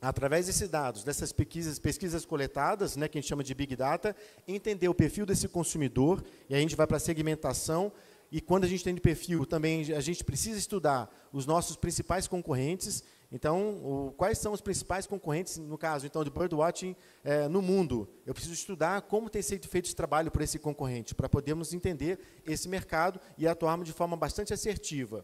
através desses dados, dessas pesquisas coletadas, né, que a gente chama de Big Data, entender o perfil desse consumidor, e aí a gente vai para a segmentação E quando a gente tem de perfil, também a gente precisa estudar os nossos principais concorrentes. Então, quais são os principais concorrentes, no caso, então, de birdwatching no mundo? Eu preciso estudar como tem sido feito esse trabalho por esse concorrente, para podermos entender esse mercado e atuarmos de forma bastante assertiva.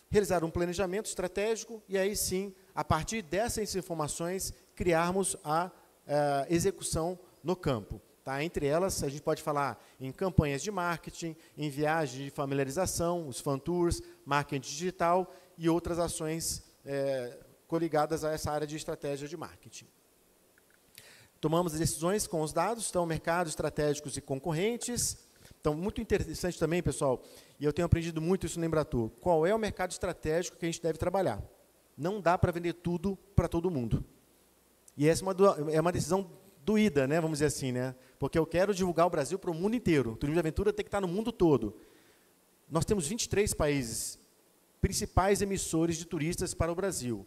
Realizar um planejamento estratégico e, aí sim, a partir dessas informações, criarmos a execução no campo. Tá? Entre elas, a gente pode falar em campanhas de marketing, em viagens de familiarização, os fan tours, marketing digital e outras ações coligadas a essa área de estratégia de marketing. Tomamos decisões com os dados, então, mercados estratégicos e concorrentes. Então, muito interessante também, pessoal, e eu tenho aprendido muito isso no Embratur, qual é o mercado estratégico que a gente deve trabalhar. Não dá para vender tudo para todo mundo. E essa é uma decisão doída, né, vamos dizer assim, né? Porque eu quero divulgar o Brasil para o mundo inteiro. O turismo de aventura tem que estar no mundo todo. Nós temos 23 países principais emissores de turistas para o Brasil.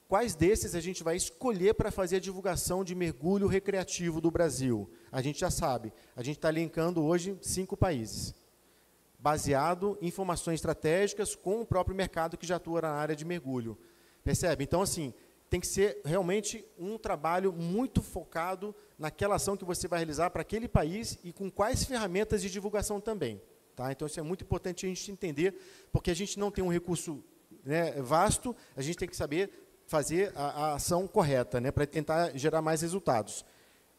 Quais desses a gente vai escolher para fazer a divulgação de mergulho recreativo do Brasil? A gente já sabe. A gente está linkando hoje 5 países, baseado em informações estratégicas com o próprio mercado que já atua na área de mergulho. Percebe? Então, assim, tem que ser realmente um trabalho muito focado naquela ação que você vai realizar para aquele país e com quais ferramentas de divulgação também. Tá? Então, isso é muito importante a gente entender, porque a gente não tem um recurso, né, vasto, a gente tem que saber fazer a ação correta, né, para tentar gerar mais resultados.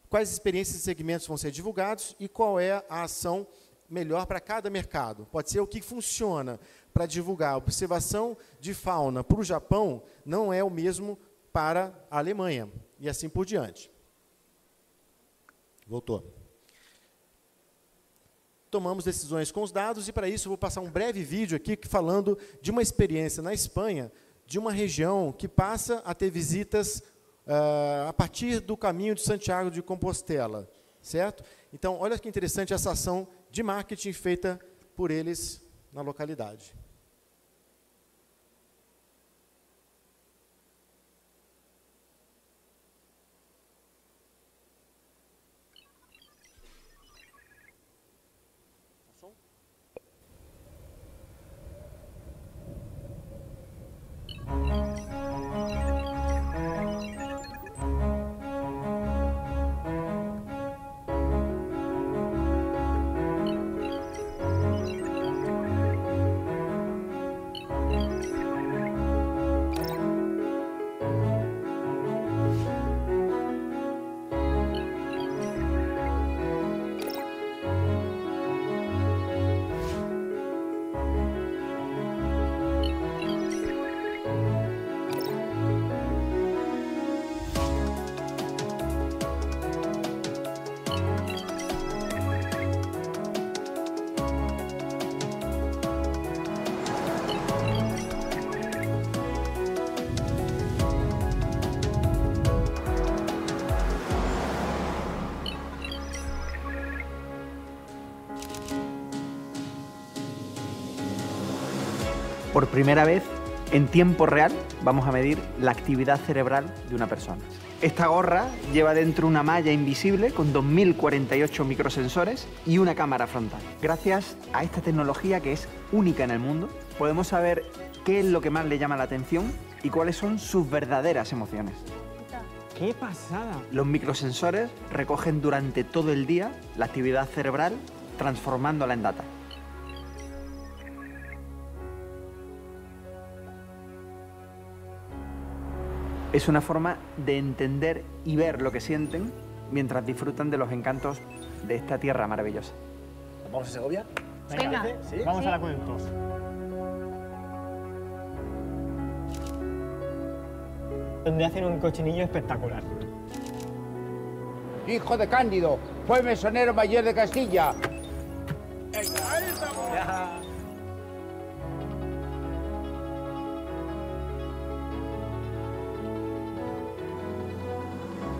Quais experiências e segmentos vão ser divulgados e qual é a ação melhor para cada mercado. Pode ser o que funciona para divulgar a observação de fauna para o Japão, não é o mesmo para a Alemanha, e assim por diante. Voltou. Tomamos decisões com os dados, e para isso eu vou passar um breve vídeo aqui falando de uma experiência na Espanha, de uma região que passa a ter visitas a partir do caminho de Santiago de Compostela, certo? Então, olha que interessante essa ação de marketing feita por eles na localidade. Por primera vez, en tiempo real, vamos a medir la actividad cerebral de una persona. Esta gorra lleva dentro una malla invisible con 2048 microsensores y una cámara frontal. Gracias a esta tecnología, que es única en el mundo, podemos saber qué es lo que más le llama la atención y cuáles son sus verdaderas emociones. ¡Qué pasada! Los microsensores recogen durante todo el día la actividad cerebral, transformándola en data. Es una forma de entender y ver lo que sienten mientras disfrutan de los encantos de esta tierra maravillosa. ¿Vamos a Segovia? Venga. ¿Sí? Vamos al acueducto. Donde hacen un cochinillo espectacular. Hijo de Cándido, fue mesonero mayor de Castilla.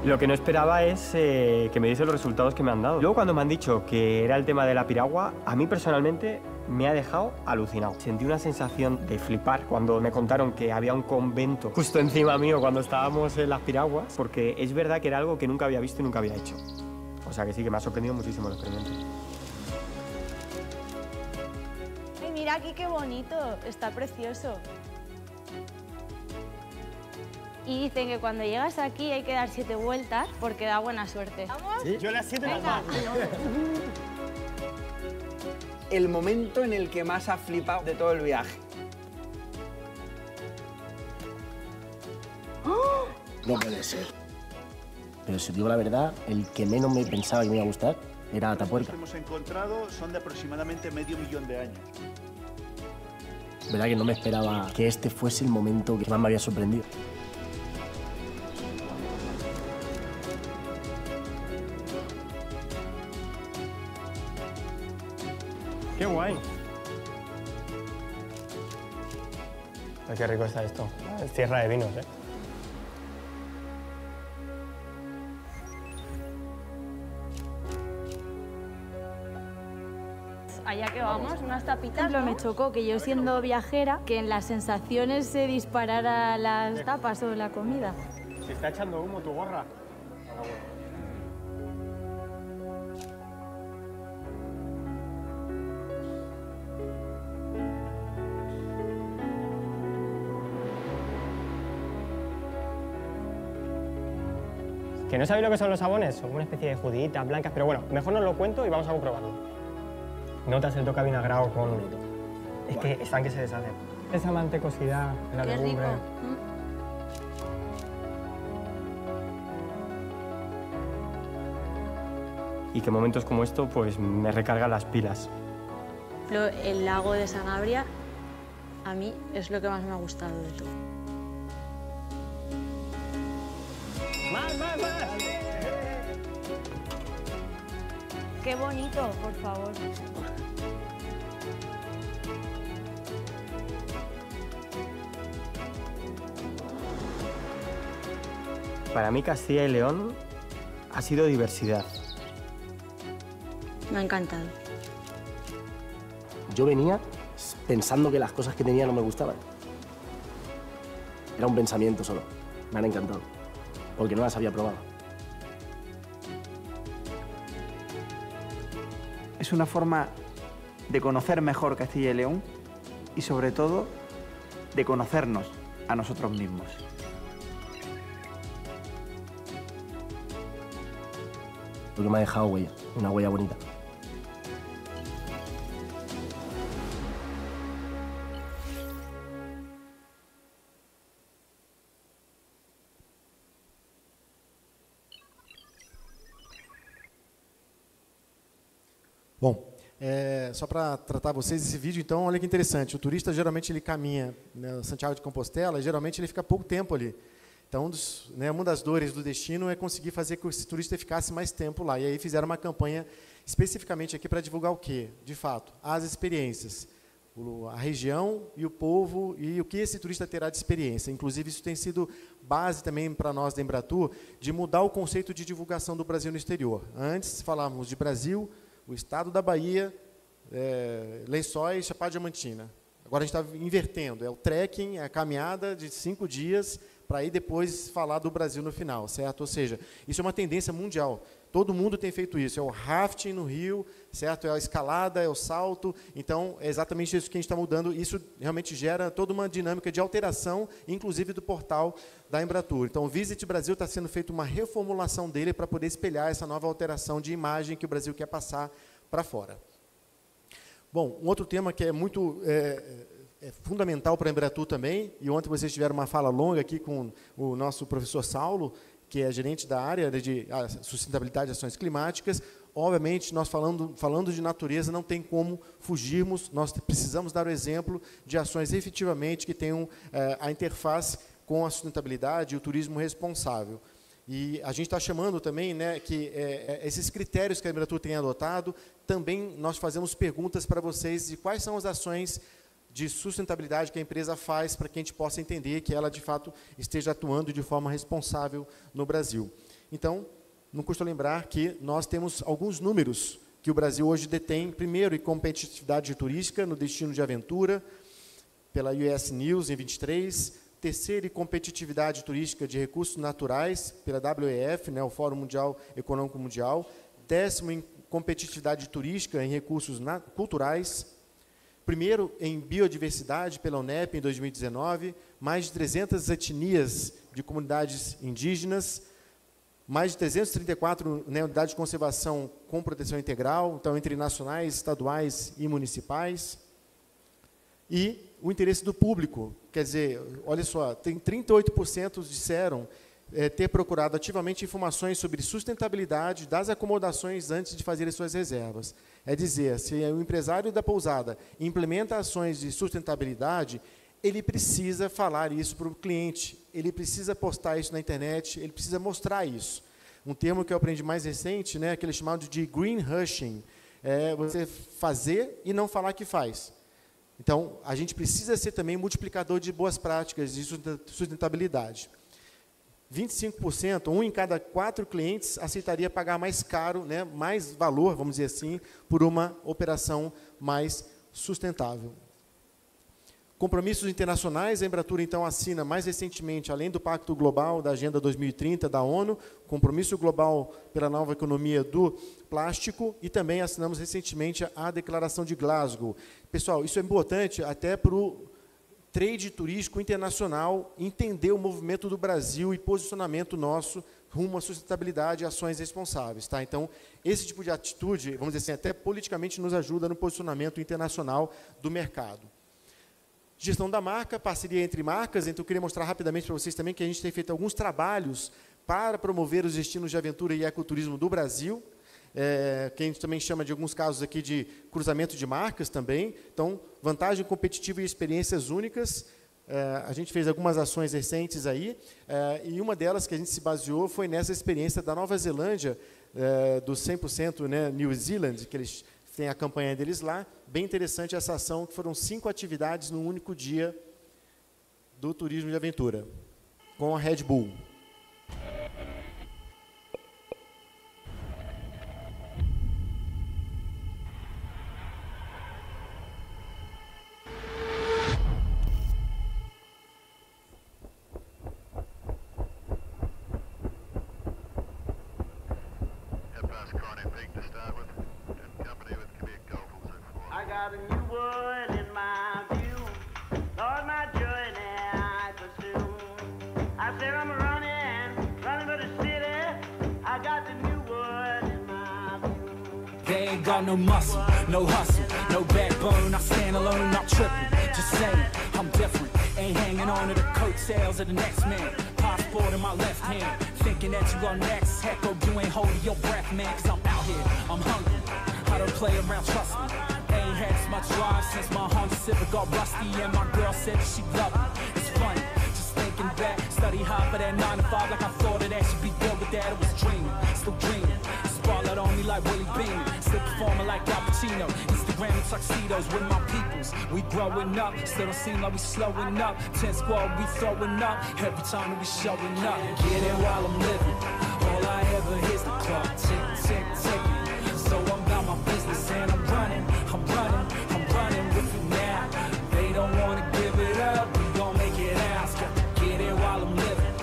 Lo que no esperaba es que me diese los resultados que me han dado. Luego, cuando me han dicho que era el tema de la piragua, a mí personalmente me ha dejado alucinado. Sentí una sensación de flipar cuando me contaron que había un convento justo encima mío cuando estábamos en las piraguas, porque es verdad que era algo que nunca había visto y nunca había hecho. O sea que sí, que me ha sorprendido muchísimo el experimento. mira aquí qué bonito, está precioso. Y dicen que cuando llegas aquí hay que dar 7 vueltas porque da buena suerte. ¿Vamos? ¿Sí? Yo las 7 las Venga. doy. El momento en el que más has flipado de todo el viaje. No puede ser. Pero si digo la verdad, el que menos me pensaba que me iba a gustar era Atapuerca. Los que hemos encontrado son de aproximadamente medio millón de años. Verdad que no me esperaba que este fuese el momento que más me había sorprendido. ¡Qué guay! Ay, qué rico está esto. Es tierra de vinos, ¿eh? Allá que vamos, unas tapitas, ¿no? Me chocó que yo siendo viajera, que en las sensaciones se disparara las tapas o la comida. Se está echando humo tu gorra. ¿Que no sabéis lo que son los sabones? Son una especie de juditas blancas, pero bueno, mejor no os lo cuento y vamos a comprobarlo. Notas el toque vinagrado con... Es que están que se deshacen. Esa mantecosidad en la Qué legumbre. rico. Y que momentos como esto, pues me recargan las pilas. El lago de Sanabria, a mí es lo que más me ha gustado de todo. ¡Más, más, más! Qué bonito, por favor. Para mí Castilla y León ha sido diversidad. Me ha encantado. Yo venía pensando que las cosas que tenía no me gustaban. Era un pensamiento solo. Me han encantado. Porque no las había probado. Es una forma de conocer mejor Castilla y León y sobre todo de conocernos a nosotros mismos. Porque me ha dejado huella, una huella bonita. Bom, só para tratar vocês esse vídeo, então, olha que interessante. O turista, geralmente, ele caminha, né, Santiago de Compostela, geralmente ele fica pouco tempo ali. Então, uma das dores do destino é conseguir fazer com que esse turista ficasse mais tempo lá. E aí fizeram uma campanha especificamente aqui para divulgar o quê? De fato, as experiências, a região e o povo e o que esse turista terá de experiência. Inclusive, isso tem sido base também para nós da Embratur, de mudar o conceito de divulgação do Brasil no exterior. Antes, falávamos de Brasil, o estado da Bahia, Lençóis, Chapada Diamantina. Agora a gente está invertendo, é o trekking, é a caminhada de 5 dias, para aí depois falar do Brasil no final, certo? Ou seja, isso é uma tendência mundial. Todo mundo tem feito isso. É o rafting no rio, certo? É a escalada, é o salto. Então, é exatamente isso que a gente está mudando. Isso realmente gera toda uma dinâmica de alteração, inclusive do portal da Embratur. Então, o Visit Brasil está sendo feita uma reformulação dele para poder espelhar essa nova alteração de imagem que o Brasil quer passar para fora. Bom, um outro tema que é muito fundamental para a Embratur também, e ontem vocês tiveram uma fala longa aqui com o nosso professor Saulo, que é gerente da área de sustentabilidade e ações climáticas. Obviamente, nós falando de natureza, não tem como fugirmos, nós precisamos dar o exemplo de ações efetivamente que tenham a interface com a sustentabilidade e o turismo responsável. E a gente está chamando também, né, que esses critérios que a Embratur tem adotado, também nós fazemos perguntas para vocês de quais são as ações de sustentabilidade que a empresa faz para que a gente possa entender que ela, de fato, esteja atuando de forma responsável no Brasil. Então, não custa lembrar que nós temos alguns números que o Brasil hoje detém, primeiro, em competitividade turística, no destino de aventura, pela US News, em 23, terceiro, em competitividade turística de recursos naturais, pela WEF, né, o Fórum Mundial Econômico Mundial, décimo, em competitividade turística em recursos culturais, primeiro em biodiversidade pela UNEP em 2019, mais de 300 etnias de comunidades indígenas, mais de 334 unidades de conservação com proteção integral, então entre nacionais, estaduais e municipais. E o interesse do público, quer dizer, olha só, 38% disseram ter procurado ativamente informações sobre sustentabilidade das acomodações antes de fazer as suas reservas. É dizer, se o empresário da pousada implementa ações de sustentabilidade, ele precisa falar isso para o cliente, ele precisa postar isso na internet, ele precisa mostrar isso. Um termo que eu aprendi mais recente, né, aquele chamado de greenwashing, é você fazer e não falar que faz. Então, a gente precisa ser também multiplicador de boas práticas de sustentabilidade. 25%, 1 em cada 4 clientes aceitaria pagar mais caro, né, mais valor, vamos dizer assim, por uma operação mais sustentável. Compromissos internacionais, a Embratur, então, assina mais recentemente, além do Pacto Global da Agenda 2030 da ONU, Compromisso Global pela Nova Economia do Plástico, e também assinamos recentemente a Declaração de Glasgow. Pessoal, isso é importante até para o trade turístico internacional entender o movimento do Brasil e posicionamento nosso rumo à sustentabilidade e ações responsáveis. Tá? Então, esse tipo de atitude, vamos dizer assim, até politicamente nos ajuda no posicionamento internacional do mercado. Gestão da marca, parceria entre marcas. Então, eu queria mostrar rapidamente para vocês também que a gente tem feito alguns trabalhos para promover os destinos de aventura e ecoturismo do Brasil, que a gente também chama de alguns casos aqui de cruzamento de marcas também. Então, vantagem competitiva e experiências únicas. A gente fez algumas ações recentes aí, e uma delas que a gente se baseou foi nessa experiência da Nova Zelândia, do 100%, né, New Zealand, que eles têm a campanha deles lá. Bem interessante essa ação, que foram 5 atividades no único dia do turismo de aventura, com a Red Bull. Got no muscle, no hustle, no backbone. I stand alone, not tripping. Just saying, I'm different. Ain't hanging on to the coattails of the next man. Passport in my left hand, thinking that you are next. Heck, oh, you ain't holding your breath, man. Cause I'm out here, I'm hungry. I don't play around, trust me. Ain't had as much drive since my Honda Civic got rusty. And my girl said she loved me. It's funny, just thinking back. Study hard for that 9 to 5, like I thought that should be good with that. It was dreaming, still dreaming. Spotlight on me like Willie Beam. Still performing like Al Pacino. Instagram and tuxedos with my peoples. We growing up, still don't seem like we slowing up. 10 squad, we throwing up. Every time that we showing up. Get it while I'm living. All I ever hear's the clock tick, tick, ticking. So I'm about my business and I'm running with it now. They don't wanna give it up, we gon' make it out. Get it while I'm living.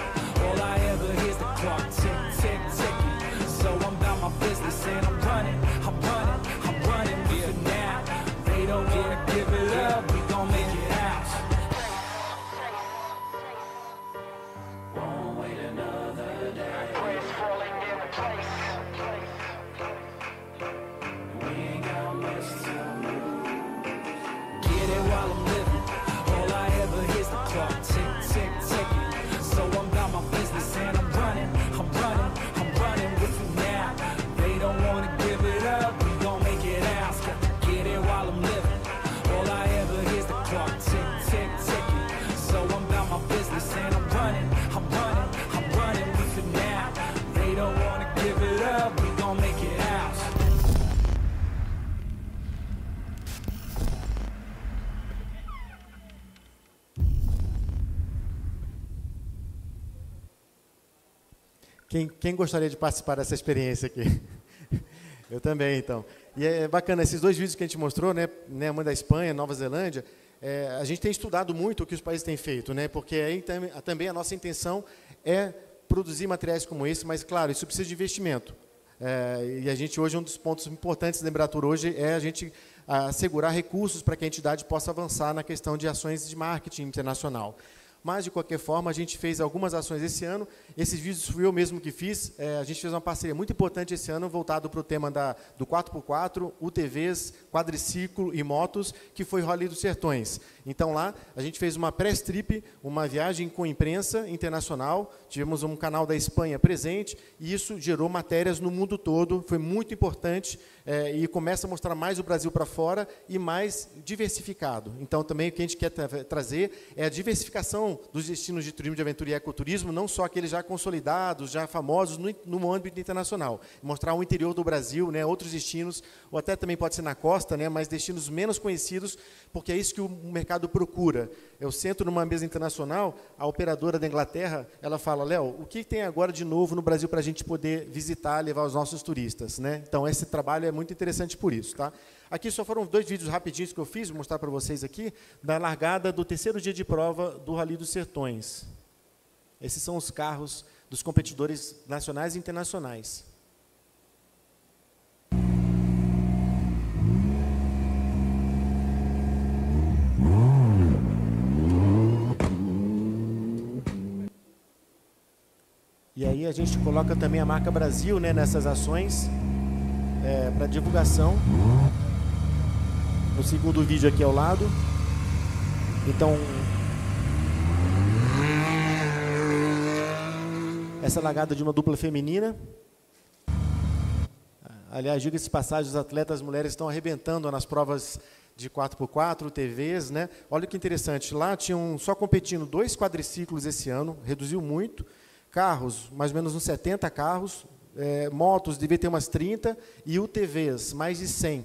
All I ever hear's the clock tick, tick, ticking. So I'm about my business and I'm running with it now. They don't wanna give it up, we gon' make it out. Won't wait another day. Praise falling into place. We ain't got much to lose. Get it while I'm living. All I ever hear's the clock tick, tick, ticking. So I'm about my business and I'm running with it now. They don't wanna give it up, we gon' make it out. Get it while I'm living. All I ever hear's the clock tick, tick, ticking. So I'm about my business and I'm running with it now. They don't wanna give it up, we gon' make it out. Quem gostaria de participar dessa experiência aqui? Eu também, então. E é bacana, esses 2 vídeos que a gente mostrou, né, uma da Espanha, Nova Zelândia, a gente tem estudado muito o que os países têm feito, né, porque aí também a nossa intenção é produzir materiais como esse, mas, claro, isso precisa de investimento. E a gente hoje, um dos pontos importantes da Embratur hoje é a gente assegurar recursos para que a entidade possa avançar na questão de ações de marketing internacional. Mas, de qualquer forma, a gente fez algumas ações esse ano. Esses vídeos fui eu mesmo que fiz. A gente fez uma parceria muito importante esse ano, voltado para o tema do 4x4, UTVs, quadriciclo e motos, que foi o Rally dos Sertões. Então, lá, a gente fez uma press trip, uma viagem com imprensa internacional. Tivemos um canal da Espanha presente, e isso gerou matérias no mundo todo. Foi muito importante, e começa a mostrar mais o Brasil para fora e mais diversificado. Então, também, o que a gente quer trazer é a diversificação dos destinos de turismo de aventura e ecoturismo, não só aqueles já consolidados, já famosos no âmbito internacional. Mostrar o interior do Brasil, né, outros destinos, ou até também pode ser na costa, né, mas destinos menos conhecidos, porque é isso que o mercado procura. Eu sento numa mesa internacional, a operadora da Inglaterra, ela fala, Léo, o que tem agora de novo no Brasil para a gente poder visitar, levar os nossos turistas, né? Então, esse trabalho é muito interessante por isso, tá? Aqui só foram 2 vídeos rapidinhos que eu fiz, vou mostrar para vocês aqui, da largada do 3º dia de prova do Rally dos Sertões. Esses são os carros dos competidores nacionais e internacionais. E aí a gente coloca também a marca Brasil, né, nessas ações, para divulgação. No segundo vídeo aqui ao lado. Então, essa largada de uma dupla feminina. Aliás, diga-se de passagem, os atletas mulheres estão arrebentando nas provas de 4x4, TVs, né? Olha que interessante, lá tinham só competindo 2 quadriciclos esse ano, reduziu muito. Carros, mais ou menos uns 70 carros, motos devia ter umas 30, e UTVs, mais de 100.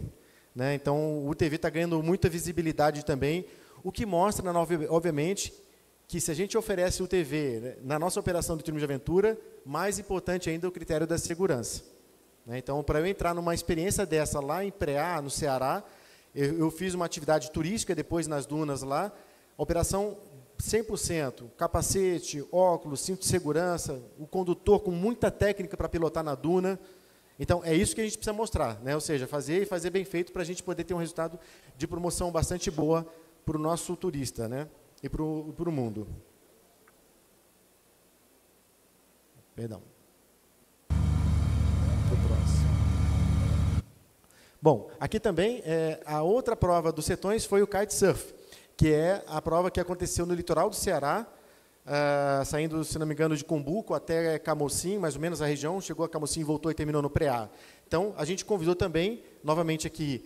Né? Então, o UTV está ganhando muita visibilidade também, o que mostra, obviamente, que se a gente oferece o UTV, né, na nossa operação de turismo de aventura, mais importante ainda é o critério da segurança. Né? Então, para eu entrar numa experiência dessa lá em Preá, no Ceará, eu fiz uma atividade turística depois nas dunas lá, operação 100%, capacete, óculos, cinto de segurança, o condutor com muita técnica para pilotar na duna. Então, é isso que a gente precisa mostrar, né? Ou seja, fazer bem feito para a gente poder ter um resultado de promoção bastante boa para o nosso turista, né? E para o mundo. Perdão. Para o próximo. Bom, aqui também, a outra prova dos Sertões foi o kitesurf, que é a prova que aconteceu no litoral do Ceará, saindo, se não me engano, de Cumbuco até Camocim, mais ou menos a região, chegou a Camocim, voltou e terminou no Preá. Então, a gente convidou também, novamente aqui,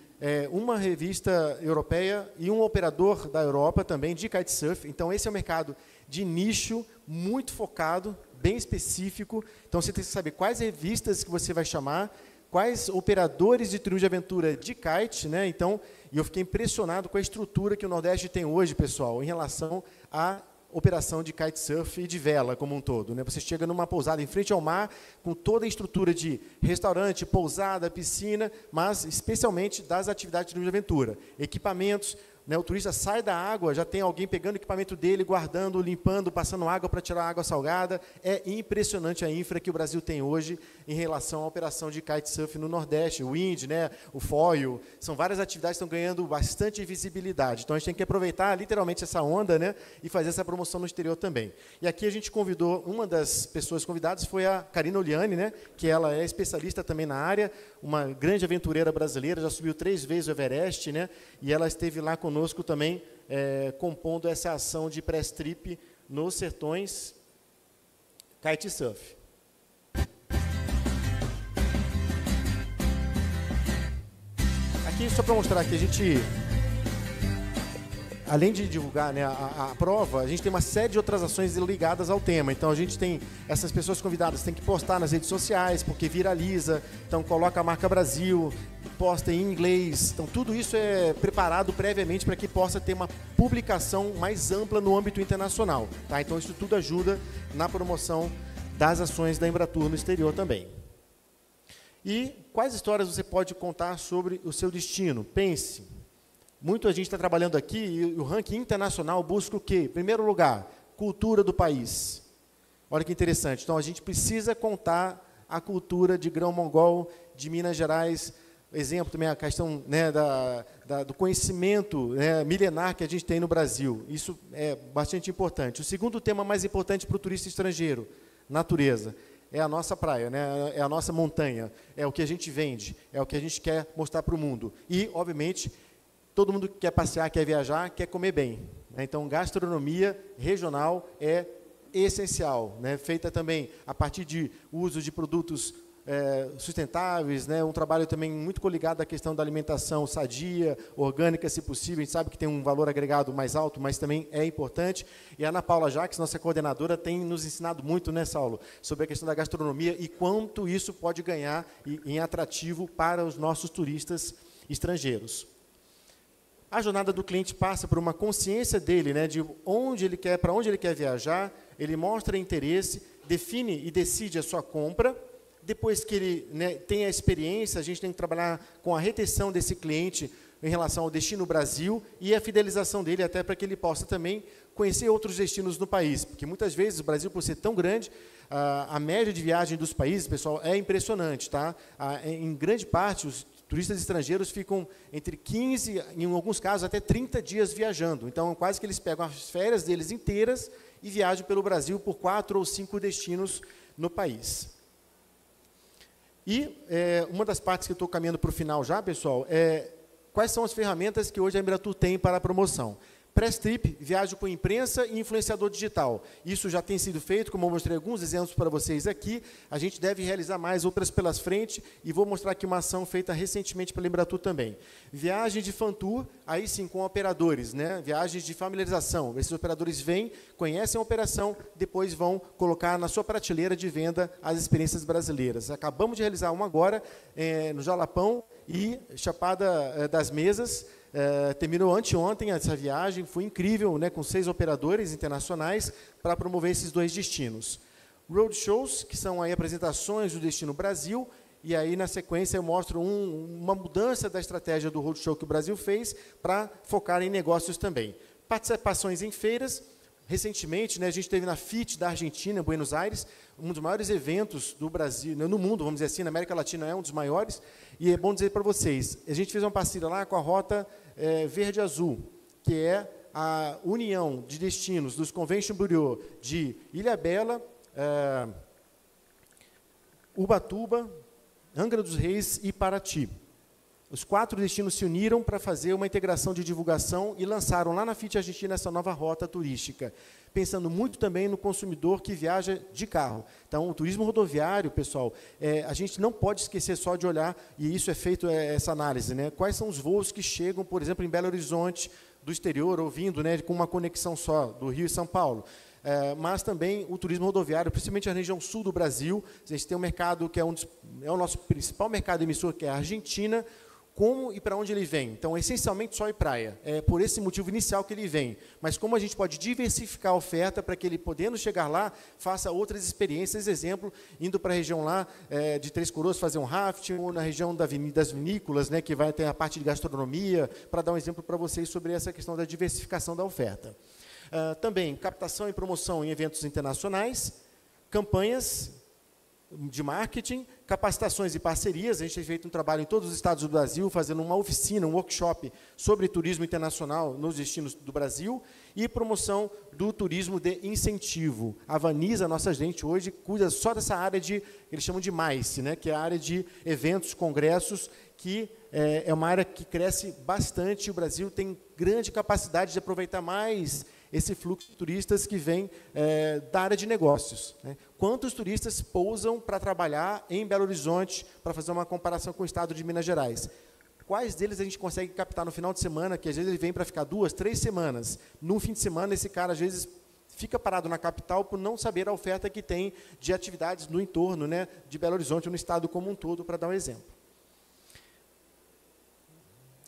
uma revista europeia e um operador da Europa também, de kitesurf. Então, esse é um mercado de nicho, muito focado, bem específico. Então, você tem que saber quais revistas que você vai chamar, quais operadores de turismo de aventura de kite, né? Então, e eu fiquei impressionado com a estrutura que o Nordeste tem hoje, pessoal, em relação à operação de kitesurf e de vela como um todo, né? Você chega numa pousada em frente ao mar, com toda a estrutura de restaurante, pousada, piscina, mas especialmente das atividades de turismo de aventura. Equipamentos, né? O turista sai da água, já tem alguém pegando o equipamento dele, guardando, limpando, passando água para tirar a água salgada. É impressionante a infra que o Brasil tem hoje em relação à operação de kitesurf no Nordeste, o wind, né? O foil, são várias atividades que estão ganhando bastante visibilidade. Então, a gente tem que aproveitar literalmente essa onda, né? E fazer essa promoção no exterior também. E aqui a gente convidou, uma das pessoas convidadas foi a Karina Oliani, né? Que ela é especialista também na área, uma grande aventureira brasileira, já subiu 3 vezes o Everest, né? E ela esteve lá conosco também, compondo essa ação de press trip nos Sertões kitesurf. Aqui, só para mostrar que a gente, além de divulgar, né, a prova, a gente tem uma série de outras ações ligadas ao tema. Então, a gente tem essas pessoas convidadas, tem que postar nas redes sociais, porque viraliza. Então, coloca a marca Brasil, posta em inglês. Então, tudo isso é preparado previamente para que possa ter uma publicação mais ampla no âmbito internacional. Tá? Então, isso tudo ajuda na promoção das ações da Embratur no exterior também. E quais histórias você pode contar sobre o seu destino? Pense. Muito a gente está trabalhando aqui e o ranking internacional busca o quê? Em primeiro lugar, cultura do país. Olha que interessante. Então, a gente precisa contar a cultura de grão-mongol, de Minas Gerais. Exemplo também a questão, né, do conhecimento, né, milenar que a gente tem no Brasil. Isso é bastante importante. O segundo tema mais importante para o turista estrangeiro, natureza, é a nossa praia, né, é a nossa montanha, é o que a gente vende, é o que a gente quer mostrar para o mundo. E, obviamente, todo mundo que quer passear, quer viajar, quer comer bem. Né? Então, gastronomia regional é essencial, né, feita também a partir de uso de produtos sustentáveis, né? Um trabalho também muito coligado à questão da alimentação sadia, orgânica, se possível. A gente sabe que tem um valor agregado mais alto, mas também é importante. E a Ana Paula Jacques, nossa coordenadora, tem nos ensinado muito, né, Saulo, sobre a questão da gastronomia e quanto isso pode ganhar em atrativo para os nossos turistas estrangeiros. A jornada do cliente passa por uma consciência dele, né, de onde ele quer, para onde ele quer viajar. Ele mostra interesse, define e decide a sua compra. Depois que ele, né, tem a experiência, a gente tem que trabalhar com a retenção desse cliente em relação ao destino Brasil e a fidelização dele até para que ele possa também conhecer outros destinos no país. Porque muitas vezes o Brasil, por ser tão grande, a média de viagem dos países, pessoal, é impressionante. Tá? Em grande parte, os turistas estrangeiros ficam entre 15, em alguns casos, até 30 dias viajando. Então, quase que eles pegam as férias deles inteiras e viajam pelo Brasil por 4 ou 5 destinos no país. E uma das partes que eu estou caminhando para o final já, pessoal, é quais são as ferramentas que hoje a Embratur tem para a promoção. Press Trip, viagem com imprensa e influenciador digital. Isso já tem sido feito, como eu mostrei alguns exemplos para vocês aqui. A gente deve realizar mais outras pelas frente e vou mostrar aqui uma ação feita recentemente pela Embratur também. Viagem de fan tour, aí sim com operadores, né? Viagens de familiarização. Esses operadores vêm, conhecem a operação, depois vão colocar na sua prateleira de venda as experiências brasileiras. Acabamos de realizar uma agora no Jalapão e Chapada das Mesas. Terminou anteontem essa viagem, foi incrível, né, com 6 operadores internacionais para promover esses 2 destinos. Roadshows, que são aí apresentações do Destino Brasil, e aí na sequência eu mostro uma mudança da estratégia do Roadshow que o Brasil fez para focar em negócios também. Participações em feiras. Recentemente, né, a gente teve na FIT da Argentina, Buenos Aires, um dos maiores eventos do Brasil, no mundo, vamos dizer assim, na América Latina é um dos maiores, e é bom dizer para vocês, a gente fez uma parceria lá com a Rota Verde Azul, que é a união de destinos dos Convention Bureau de Ilhabela, Ubatuba, Angra dos Reis e Paraty. Os 4 destinos se uniram para fazer uma integração de divulgação e lançaram lá na FIT Argentina essa nova rota turística, pensando muito também no consumidor que viaja de carro. Então, o turismo rodoviário, pessoal, a gente não pode esquecer só de olhar, e isso é feito, essa análise, né? Quais são os voos que chegam, por exemplo, em Belo Horizonte, do exterior, ou vindo, né, com uma conexão só, do Rio e São Paulo. Mas também o turismo rodoviário, principalmente a região sul do Brasil. A gente tem um mercado que é o nosso principal mercado emissor, que é a Argentina. Como e para onde ele vem? Então, essencialmente, sol e praia. É por esse motivo inicial que ele vem. Mas como a gente pode diversificar a oferta para que ele, podendo chegar lá, faça outras experiências, exemplo, indo para a região lá de Três Coroas fazer um rafting, ou na região das vinícolas, né, que vai ter a parte de gastronomia, para dar um exemplo para vocês sobre essa questão da diversificação da oferta. Também, captação e promoção em eventos internacionais, campanhas de marketing, capacitações e parcerias. A gente tem feito um trabalho em todos os estados do Brasil, fazendo uma oficina, um workshop sobre turismo internacional nos destinos do Brasil e promoção do turismo de incentivo. A Vanisa, nossa gente, hoje cuida só dessa área que eles chamam de MICE, né, que é a área de eventos, congressos, que é uma área que cresce bastante. O Brasil tem grande capacidade de aproveitar mais esse fluxo de turistas que vem da área de negócios. Né? Quantos turistas pousam para trabalhar em Belo Horizonte, para fazer uma comparação com o estado de Minas Gerais? Quais deles a gente consegue captar no final de semana, que às vezes ele vem para ficar 2, 3 semanas. No fim de semana, esse cara, às vezes, fica parado na capital por não saber a oferta que tem de atividades no entorno, né, de Belo Horizonte, no estado como um todo, para dar um exemplo.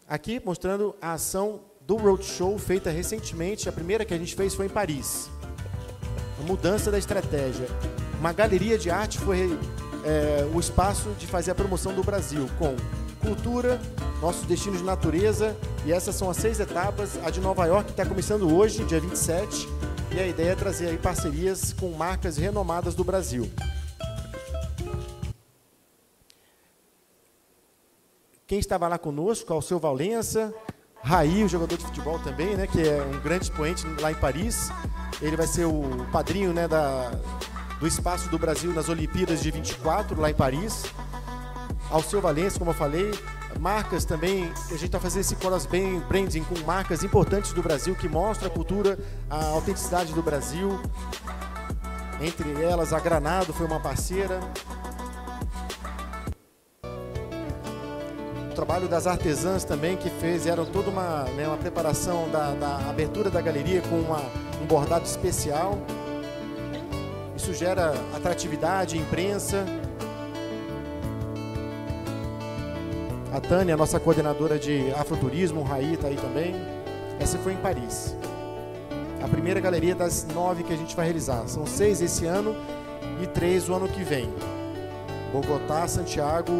Aqui, mostrando a ação do Roadshow, feita recentemente. A primeira que a gente fez foi em Paris. A mudança da estratégia. Uma galeria de arte foi o espaço de fazer a promoção do Brasil, com cultura, nossos destinos de natureza, e essas são as 6 etapas. A de Nova York está começando hoje, dia 27, e a ideia é trazer aí parcerias com marcas renomadas do Brasil. Quem estava lá conosco, Alceu Valença, Raí, o jogador de futebol também, né, que é um grande expoente lá em Paris. Ele vai ser o padrinho, né, do Espaço do Brasil nas Olimpíadas de 24, lá em Paris. Alceu Valença, como eu falei, marcas também, a gente está fazendo esse cross-branding com marcas importantes do Brasil, que mostra a cultura, a autenticidade do Brasil. Entre elas, a Granado foi uma parceira. O trabalho das artesãs também, que fizeram toda uma preparação da abertura da galeria com um bordado especial. Isso gera atratividade, imprensa. A Tânia, nossa coordenadora de afroturismo, o Raí está aí também. Essa foi em Paris. A primeira galeria das 9 que a gente vai realizar. São 6 esse ano e 3 o ano que vem. Bogotá, Santiago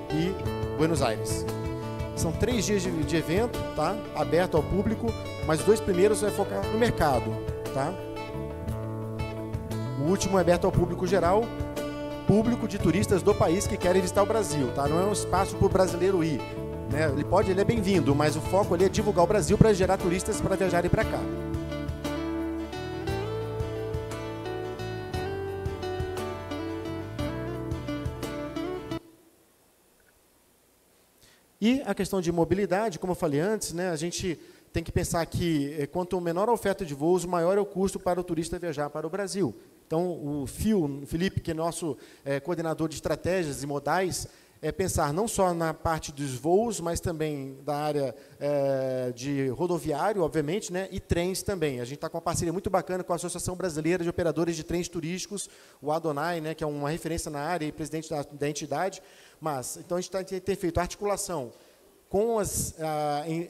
e Buenos Aires. São 3 dias de evento, tá? Aberto ao público, mas os 2 primeiros vai focar no mercado, tá? O último é aberto ao público geral, público de turistas do país que querem visitar o Brasil, tá? Não é um espaço para o brasileiro ir, né? Ele é bem-vindo, mas o foco ali é divulgar o Brasil para gerar turistas para viajarem para cá. E a questão de mobilidade, como eu falei antes, né, a gente tem que pensar que quanto menor a oferta de voos, maior é o custo para o turista viajar para o Brasil. Então, o Felipe, que é nosso coordenador de estratégias e modais, é pensar não só na parte dos voos, mas também da área de rodoviário, obviamente, né, e trens também. A gente está com uma parceria muito bacana com a Associação Brasileira de Operadores de Trens Turísticos, o Adonai, né, que é uma referência na área e presidente da entidade. Mas, então, a gente tem feito articulação com as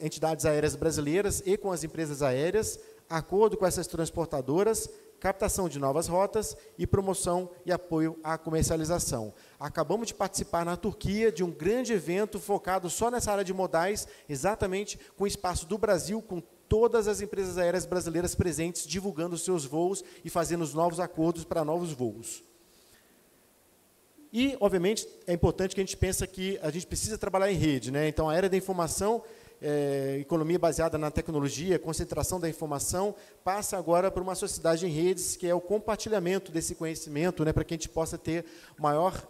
entidades aéreas brasileiras e com as empresas aéreas, acordo com essas transportadoras, captação de novas rotas e promoção e apoio à comercialização. Acabamos de participar na Turquia de um grande evento focado só nessa área de modais, exatamente com o espaço do Brasil, com todas as empresas aéreas brasileiras presentes, divulgando os seus voos e fazendo os novos acordos para novos voos. E, obviamente, é importante que a gente pense que a gente precisa trabalhar em rede, né? Então, a era da informação, economia baseada na tecnologia, concentração da informação, passa agora para uma sociedade em redes, que é o compartilhamento desse conhecimento, né, para que a gente possa ter maior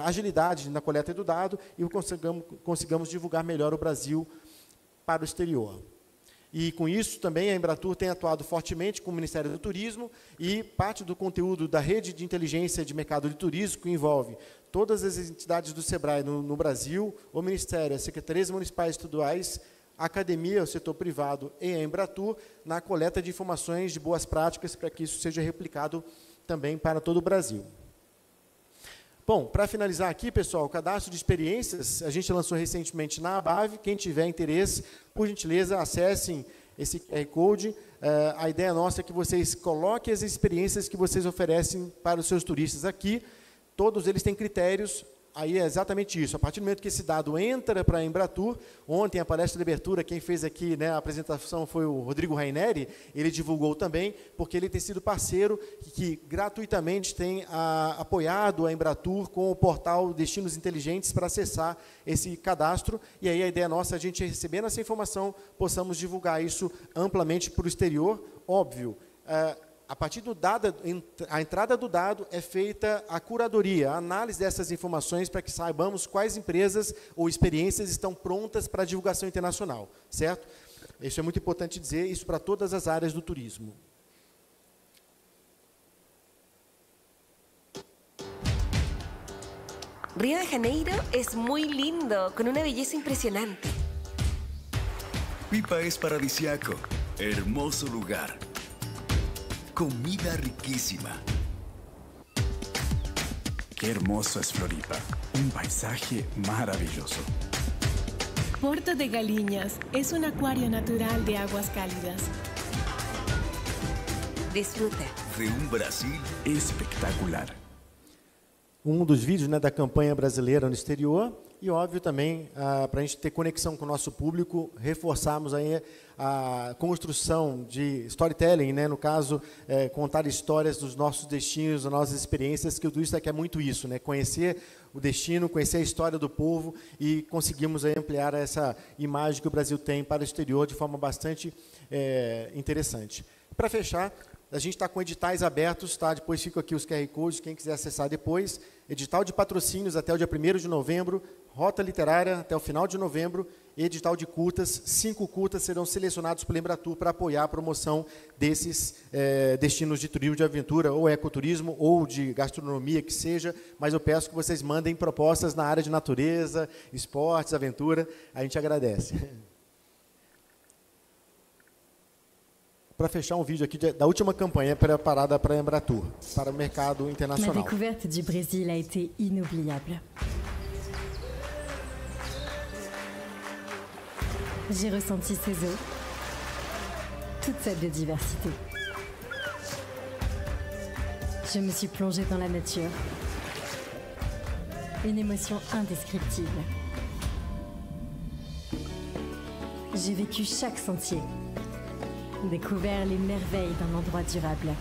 agilidade na coleta do dado e consigamos divulgar melhor o Brasil para o exterior. E, com isso, também a Embratur tem atuado fortemente com o Ministério do Turismo e parte do conteúdo da rede de inteligência de mercado de turismo, que envolve todas as entidades do SEBRAE no Brasil, o Ministério, as secretarias municipais estaduais, a academia, o setor privado e a Embratur, na coleta de informações de boas práticas para que isso seja replicado também para todo o Brasil. Bom, para finalizar aqui, pessoal, o cadastro de experiências, a gente lançou recentemente na ABAV. Quem tiver interesse, por gentileza, acessem esse QR Code. A ideia nossa é que vocês coloquem as experiências que vocês oferecem para os seus turistas aqui. Todos eles têm critérios, aí é exatamente isso. A partir do momento que esse dado entra para a Embratur, ontem a palestra de abertura, quem fez aqui, né, a apresentação foi o Rodrigo Raineri, ele divulgou também, porque ele tem sido parceiro que gratuitamente tem apoiado a Embratur com o portal Destinos Inteligentes para acessar esse cadastro, e aí a ideia nossa é a gente, recebendo essa informação, possamos divulgar isso amplamente para o exterior. Óbvio, a partir do dado, a entrada do dado é feita a curadoria, a análise dessas informações para que saibamos quais empresas ou experiências estão prontas para a divulgação internacional, certo? Isso é muito importante dizer, isso para todas as áreas do turismo. Río de Janeiro es muy lindo, con una belleza impresionante. Pipa es paradisíaco, hermoso lugar. Comida riquísima. Qué hermoso es Floripa, un paisaje maravilloso. Porto de Galinhas es un acuario natural de aguas cálidas. Disfruta de un Brasil espectacular. Um dos vídeos, né, da campanha brasileira no exterior, e, óbvio, também, para a gente ter conexão com o nosso público, reforçarmos aí a construção de storytelling, né? No caso, contar histórias dos nossos destinos, das nossas experiências, que o turista quer muito isso, né? Conhecer o destino, conhecer a história do povo e conseguimos aí ampliar essa imagem que o Brasil tem para o exterior de forma bastante interessante. Para fechar, a gente está com editais abertos, tá? Depois ficam aqui os QR Codes, quem quiser acessar depois. Edital de patrocínios até o dia 1º de novembro, rota literária até o final de novembro, edital de curtas. 5 curtas serão selecionados pelo Embratur para apoiar a promoção desses destinos de turismo de aventura, ou ecoturismo, ou de gastronomia, que seja, mas eu peço que vocês mandem propostas na área de natureza, esportes, aventura, a gente agradece. Para fechar um vídeo aqui da última campanha preparada para a Embratur, para o mercado Ma internacional. découverte du Brésil a été inoubliable. J'ai ressenti ses eaux, toute sa biodiversité. Je me suis plongée dans la nature. Une émotion indescriptible. J'ai vécu chaque sentier, découvert les merveilles d'un endroit durable.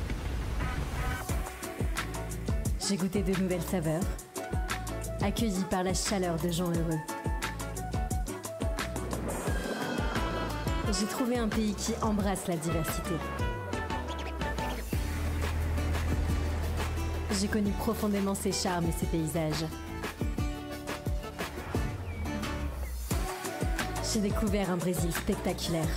J'ai goûté de nouvelles saveurs, accueilli par la chaleur de gens heureux. J'ai trouvé un pays qui embrasse la diversité. J'ai connu profondément ses charmes et ses paysages. J'ai découvert un Brésil spectaculaire.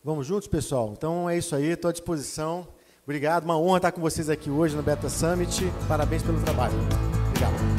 Vamos juntos, pessoal? Então é isso aí, estou à disposição. Obrigado, uma honra estar com vocês aqui hoje no Beta Summit. Parabéns pelo trabalho. Obrigado.